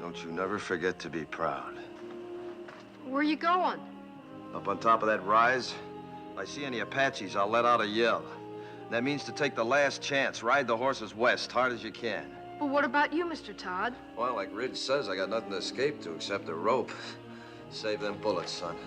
Don't you never forget to be proud.
Where are you going?
Up on top of that rise, if I see any Apaches, I'll let out a yell. That means to take the last chance, ride the horses west, hard as you can.
But what about you, Mr. Todd?
Well, like Ridge says, I got nothing to escape to except a rope. Save them bullets, son.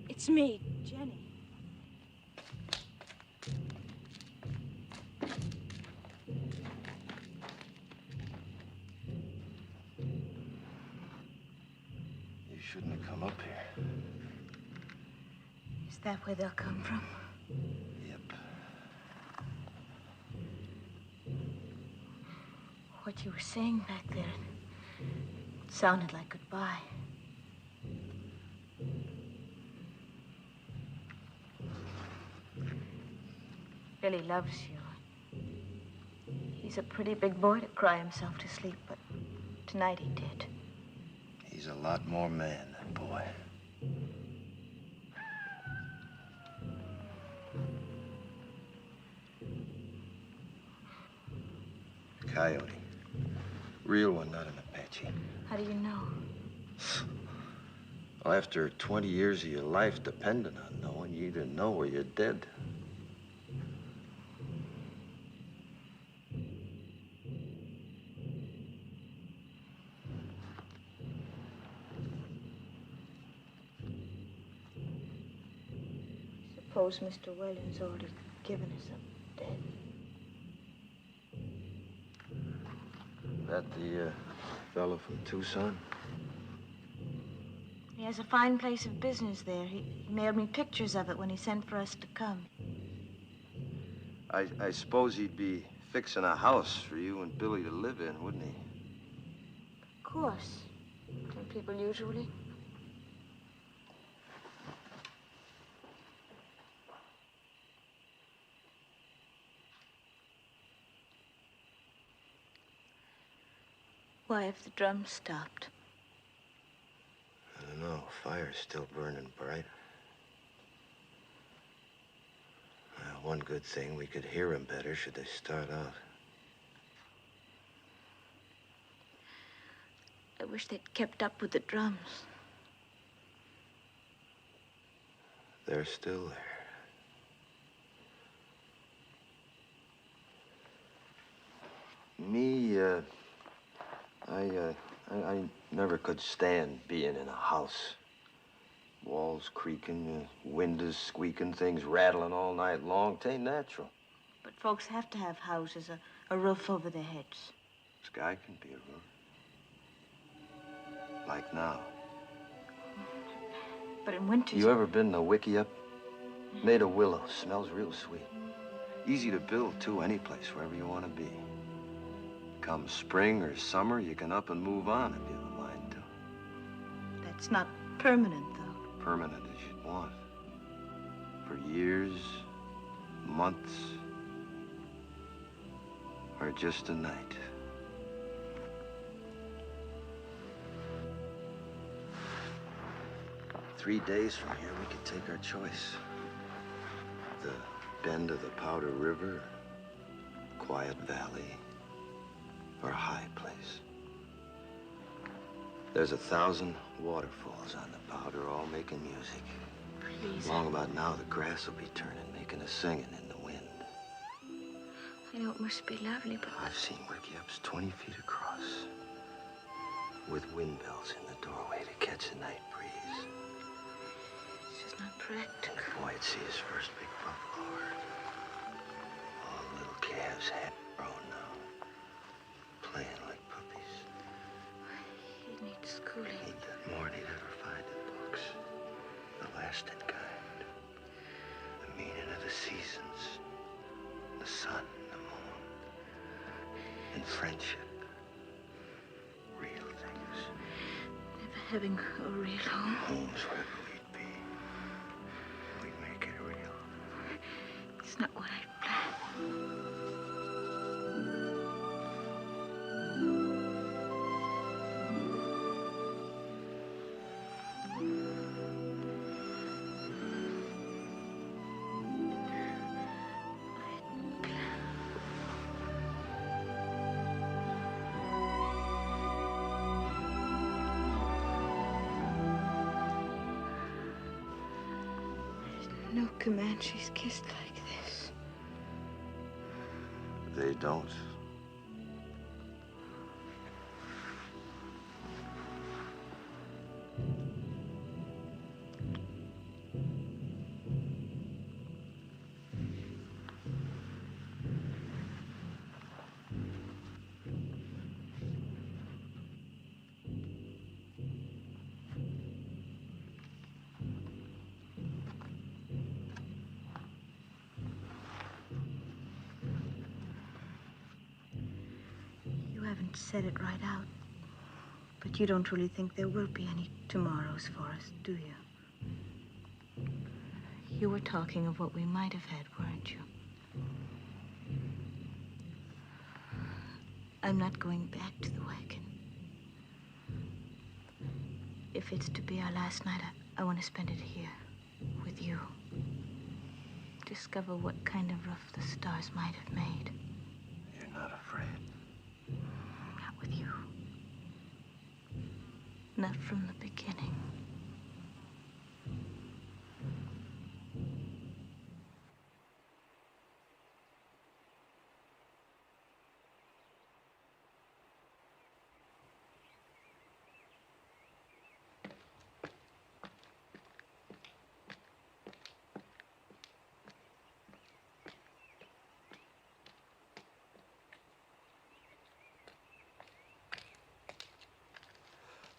It's me, Jenny.
You shouldn't have come up here.
Is that where they'll come from?
Yep.
What you were saying back there, it sounded like goodbye. Billy loves you. He's a pretty big boy to cry himself to sleep, but tonight he did.
He's a lot more man than boy. Coyote. Real one, not an Apache.
How do you know?
Well, after 20 years of your life depending on knowing, you either know or you're dead.
suppose Mr. Williams already given us a dead.
That the fellow from Tucson?
He has a fine place of business there. He mailed me pictures of it when he sent for us to come.
I suppose he'd be fixing a house for you and Billy to live in, wouldn't he?
Of course. Don't people usually? Why have the drums stopped?
I don't know. Fire's still burning bright. One good thing, we could hear him better should they start out.
I wish they'd kept up with the drums.
They're still there. Me, I never could stand being in a house. Walls creaking, windows squeaking, things rattling all night long. 'Tain't natural.
But folks have to have houses, a roof over their heads.
Sky can be a roof. Like now.
But in winter...
You ever been to Wickiup? Made of willow. Smells real sweet. Easy to build, too, any place, wherever you want to be. Come spring or summer, you can up and move on if you have a mind to.
That's not permanent, though.
Permanent as you'd want. For years, months, or just a night. "3 days from here, we could take our choice. The bend of the Powder River, quiet valley, or a high place. There's 1,000 waterfalls on the Powder, all making music.
Please.
Long about now, the grass will be turning, making a singing in the wind.
I know it must be lovely, but...
I've seen Wickiups 20 feet across, with windmills in the doorway to catch the night breeze.
It's just not practical.
And the boy would see his first big buffalo herd. All the little calves half grown now, playing like puppies.
He'd need schooling.
He'd get more than he'd ever find in books. The lasting kind. The meaning of the seasons. The sun, the moon. And friendship. Real things.
Never having a real home.
Homes wherever we'd be. We'd make it real.
It's not what I planned. No Comanches kissed like this.
They don't.
You haven't said it right out. But you don't really think there will be any tomorrows for us, do you? You were talking of what we might have had, weren't you? I'm not going back to the wagon. If it's to be our last night, I want to spend it here, with you. Discover what kind of roof the stars might have made.
You're not afraid.
Not with you. Not from the beginning.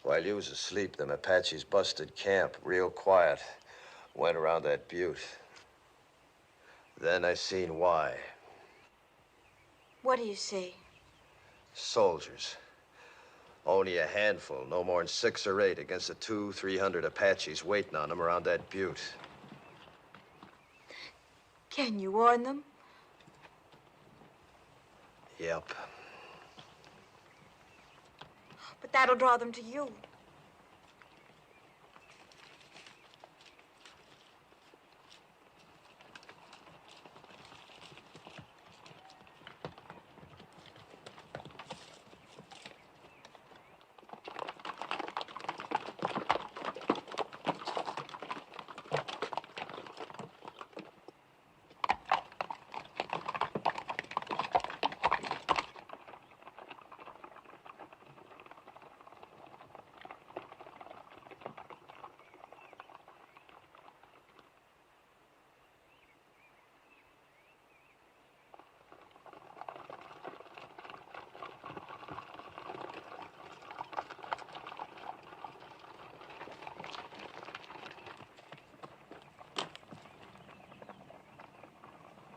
While you was asleep, them Apaches busted camp real quiet. Went around that butte. Then I seen why.
What do you see?
Soldiers. Only a handful, no more than 6 or 8 against the 200-300 Apaches waiting on them around that butte.
Can you warn them?
Yep.
But that'll draw them to you.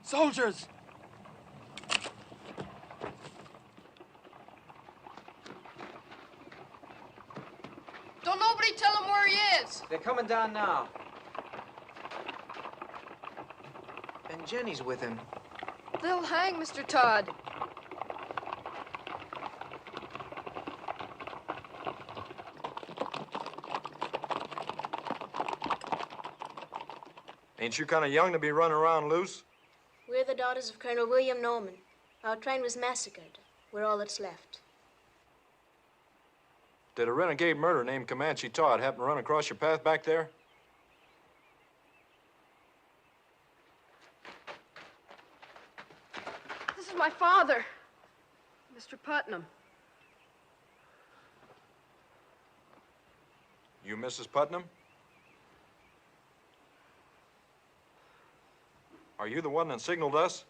Soldiers!
Don't nobody tell him where he is.
They're coming down now. And Jenny's with him.
They'll hang Mr. Todd.
Ain't you kind of young to be running around loose?
We're the daughters of Colonel William Norman. Our train was massacred. We're all that's left.
Did a renegade murderer named Comanche Todd happen to run across your path back there?
This is my father, Mr. Putnam.
You Mrs. Putnam? Are you the one that signaled us?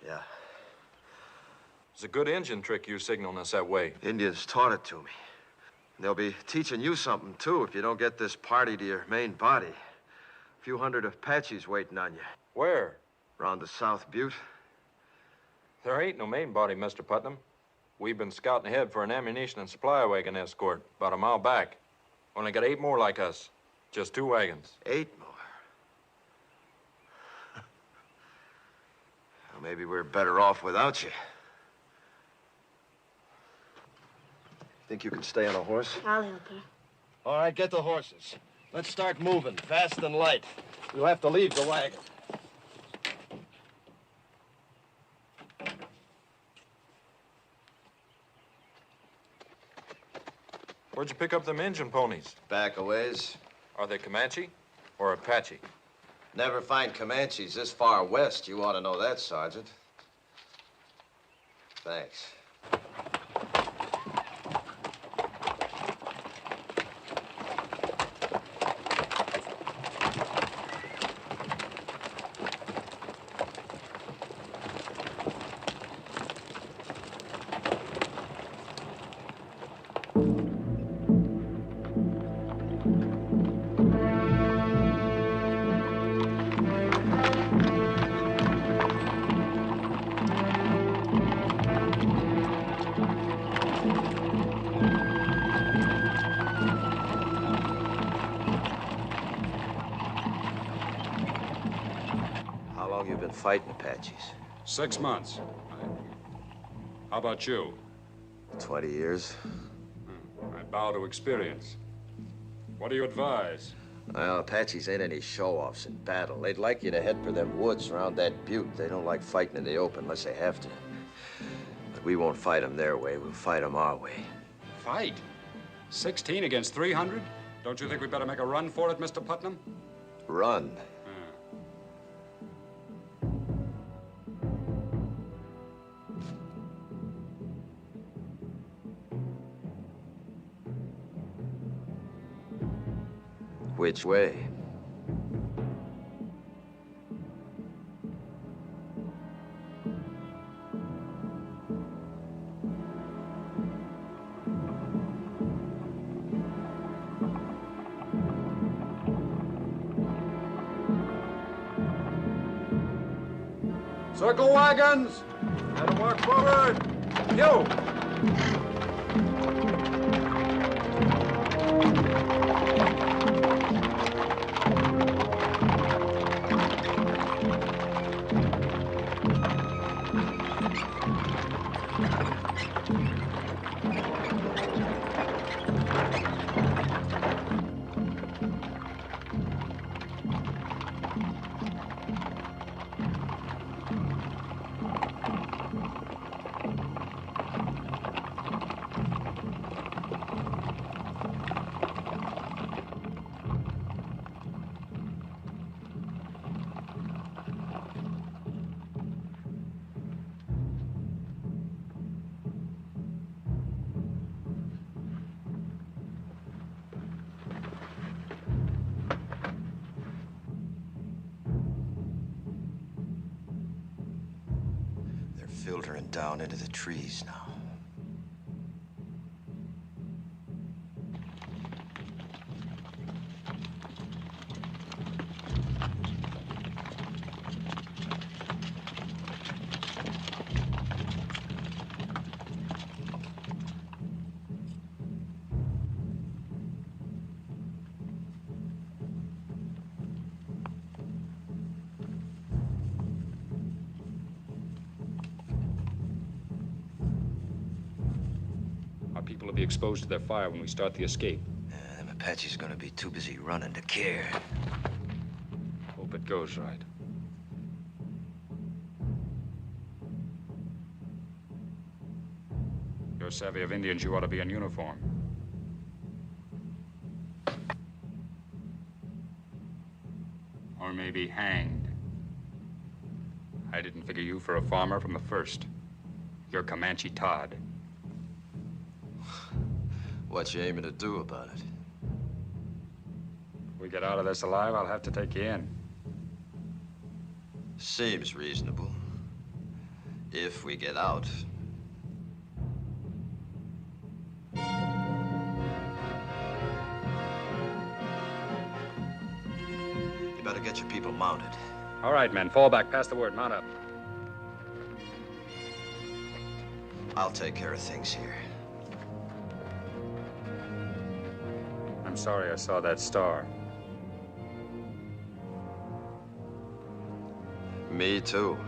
Yeah.
It's a good engine trick you signaling us that way.
Indians taught it to me. And they'll be teaching you something, too, if you don't get this party to your main body. A few hundred Apaches waiting on you.
Where?
Around the South Butte.
There ain't no main body, Mr. Putnam. We've been scouting ahead for an ammunition and supply wagon escort about a mile back. Only got 8 more like us. Just 2 wagons.
8 more? Well, maybe we're better off without you. Think you can stay on a horse?
I'll help her.
All right, get the horses. Let's start moving, fast and light. We'll have to leave the wagon.
Where'd you pick up them engine ponies?
Back a ways.
Are they Comanche or Apache?
Never find Comanches this far west. You ought to know that, Sergeant. Thanks. Fighting Apaches.
6 months. How about you?
20 years.
I bow to experience. What do you advise?
Well, Apaches ain't any show-offs in battle. They'd like you to head for them woods around that butte. They don't like fighting in the open unless they have to. But we won't fight them their way. We'll fight them our way.
Fight? 16 against 300? Don't you think we better make a run for it, Mr. Putnam?
Run? Which way?
Circle wagons! Let them work forward! You!
Filtering down into the trees now.
People will be exposed to their fire when we start the escape.
Them Apaches are gonna be too busy running to care.
Hope it goes right. You're savvy of Indians, you ought to be in uniform. Or maybe hanged. I didn't figure you for a farmer from the first. You're Comanche Todd.
What you aiming to do about it?
If we get out of this alive, I'll have to take you in.
Seems reasonable. If we get out. You better get your people mounted.
All right, men, fall back. Pass the word. Mount up.
I'll take care of things here.
I'm sorry I saw that star.
Me too.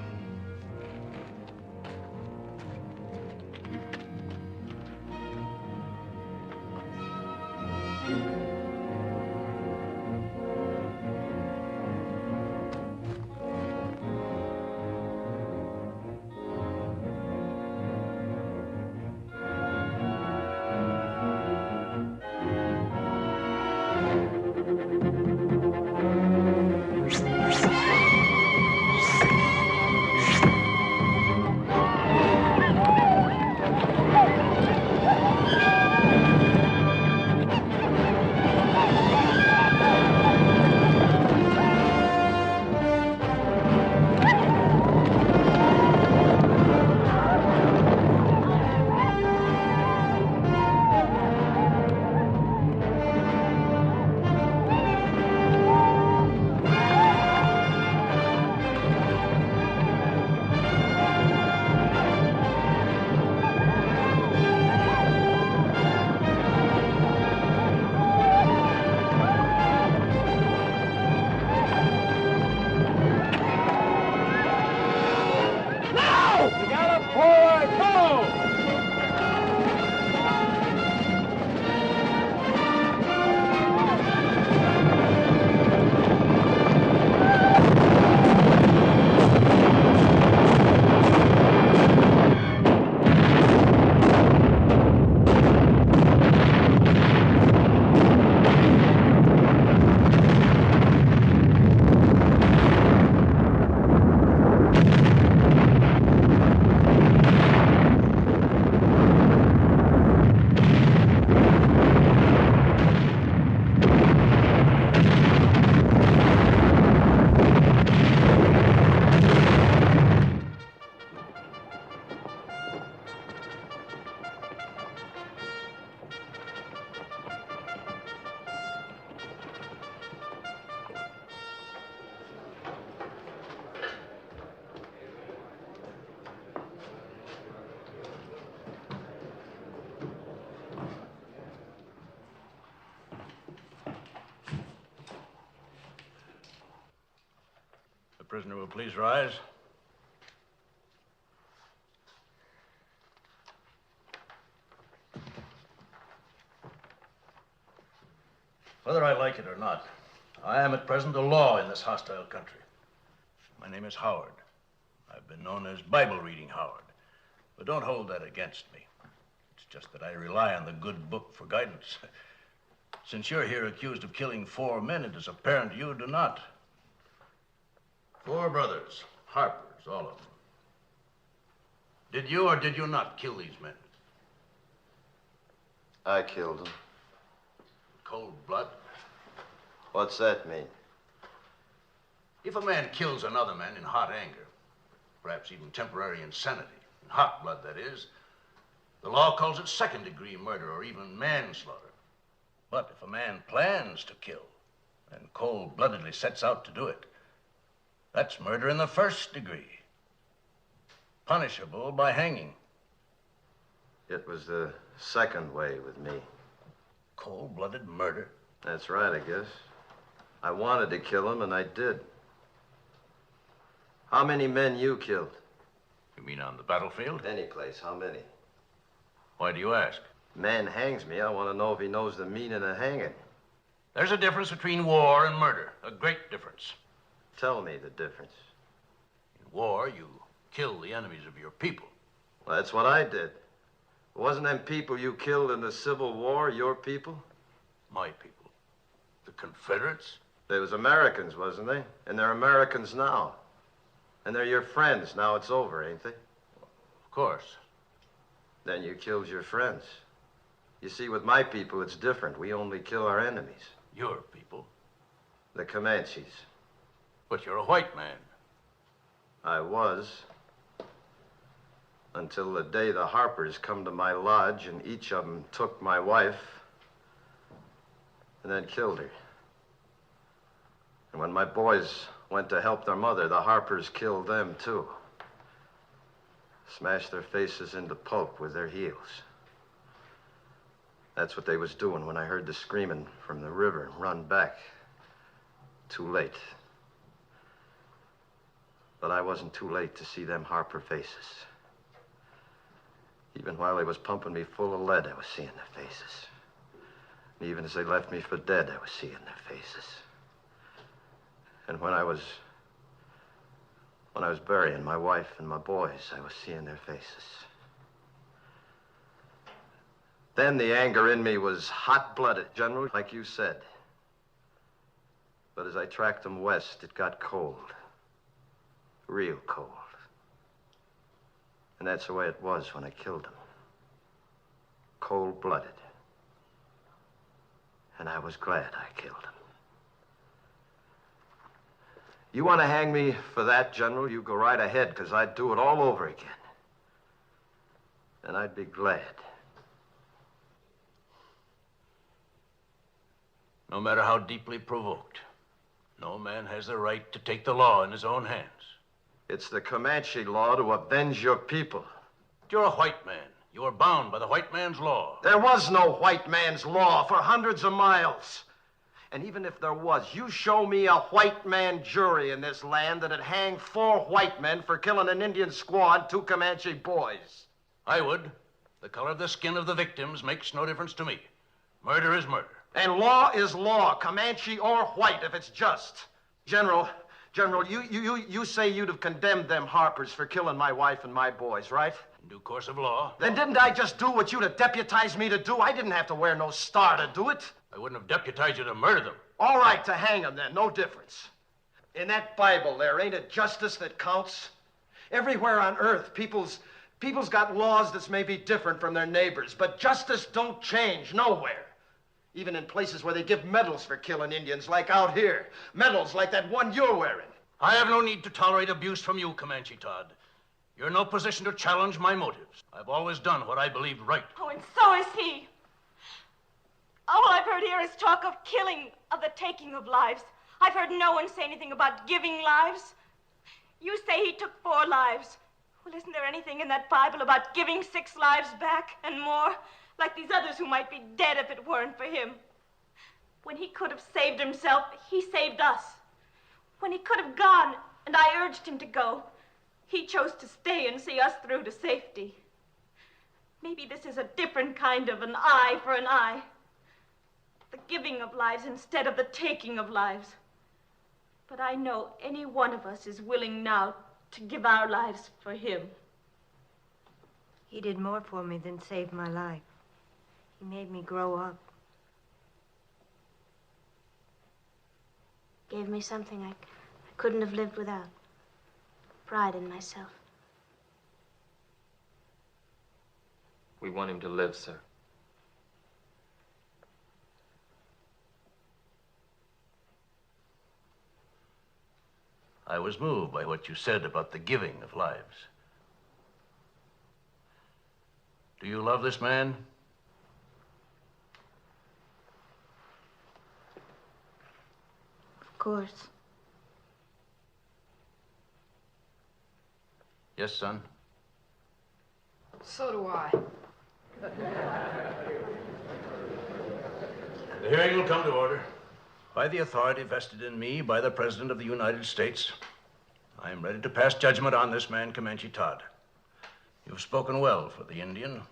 prisoner will please rise. Whether I like it or not, I am at present a law in this hostile country. My name is Howard. I've been known as Bible-reading Howard. But don't hold that against me. It's just that I rely on the good book for guidance. Since you're here accused of killing 4 men, it is apparent you do not. 4 brothers, Harpers, all of them. Did you or did you not kill these men?
I killed them.
Cold blood?
What's that mean?
If a man kills another man in hot anger, perhaps even temporary insanity, in hot blood, that is, the law calls it second-degree murder or even manslaughter. But if a man plans to kill and cold-bloodedly sets out to do it, that's murder in the first degree, punishable by hanging.
It was the second way with me.
Cold-blooded murder?
That's right, I guess. I wanted to kill him, and I did. How many men you killed?
You mean on the battlefield?
Any place. How many?
Why do you ask?
Man hangs me. I want to know if he knows the meaning of hanging.
There's a difference between war and murder. A great difference.
Tell me the difference.
In war, you kill the enemies of your people.
Well, that's what I did. Wasn't them people you killed in the Civil War your people?
My people. The Confederates?
They was Americans, wasn't they? And they're Americans now. And they're your friends. Now it's over, ain't they?
Of course.
Then you killed your friends. You see, with my people, it's different. We only kill our enemies.
Your people?
The Comanches.
But you're a white man.
I was. Until the day the Harpers come to my lodge and each of them took my wife and then killed her. And when my boys went to help their mother, the Harpers killed them, too. Smashed their faces into pulp with their heels. That's what they was doing when I heard the screaming from the river and run back. Too late. But I wasn't too late to see them Harper faces. Even while they was pumping me full of lead, I was seeing their faces. And even as they left me for dead, I was seeing their faces. And when I was burying my wife and my boys, I was seeing their faces. Then the anger in me was hot-blooded, General, like you said. But as I tracked them west, it got cold. Real cold. And that's the way it was when I killed them. Cold-blooded. And I was glad I killed them. You want to hang me for that, General, you go right ahead, because I'd do it all over again. And I'd be glad.
No matter how deeply provoked, no man has the right to take the law in his own hands.
It's the Comanche law to avenge your people.
You're a white man. You are bound by the white man's law.
There was no white man's law for hundreds of miles. And even if there was, you show me a white man jury in this land that'd hang 4 white men for killing an Indian squaw and 2 Comanche boys.
I would. The color of the skin of the victims makes no difference to me. Murder is murder.
And law is law, Comanche or white, if it's just. General, you say you'd have condemned them Harpers for killing my wife and my boys, right?
In due course of law.
Then didn't I just do what you'd have deputized me to do? I didn't have to wear no star to do it.
I wouldn't have deputized you to murder them.
All right, to hang them then, no difference. In that Bible there, ain't it justice that counts? Everywhere on earth, people's got laws that's maybe different from their neighbors, but justice don't change nowhere. Even in places where they give medals for killing Indians, like out here. Medals like that one you're wearing.
I have no need to tolerate abuse from you, Comanche Todd. You're in no position to challenge my motives. I've always done what I believed right.
Oh, and so is he. All I've heard here is talk of killing, of the taking of lives. I've heard no one say anything about giving lives. You say he took 4 lives. Well, isn't there anything in that Bible about giving 6 lives back and more? Like these others who might be dead if it weren't for him. When he could have saved himself, he saved us. When he could have gone and I urged him to go. He chose to stay and see us through to safety. Maybe this is a different kind of an eye for an eye. The giving of lives instead of the taking of lives. But I know any one of us is willing now to give our lives for him.
He did more for me than save my life. He made me grow up.
Gave me something I couldn't have lived without. Pride in myself.
We want him to live, sir.
I was moved by what you said about the giving of lives. Do you love this man?
Of course.
Yes, son?
So do I.
The hearing will come to order. By the authority vested in me by the President of the United States, I am ready to pass judgment on this man, Comanche Todd. You've spoken well for the Indian,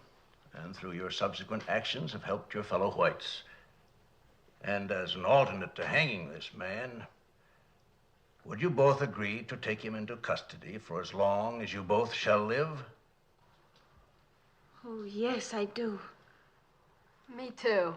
and through your subsequent actions have helped your fellow whites. And as an alternate to hanging this man, would you both agree to take him into custody for as long as you both shall live?
Oh, yes, I do.
Me too.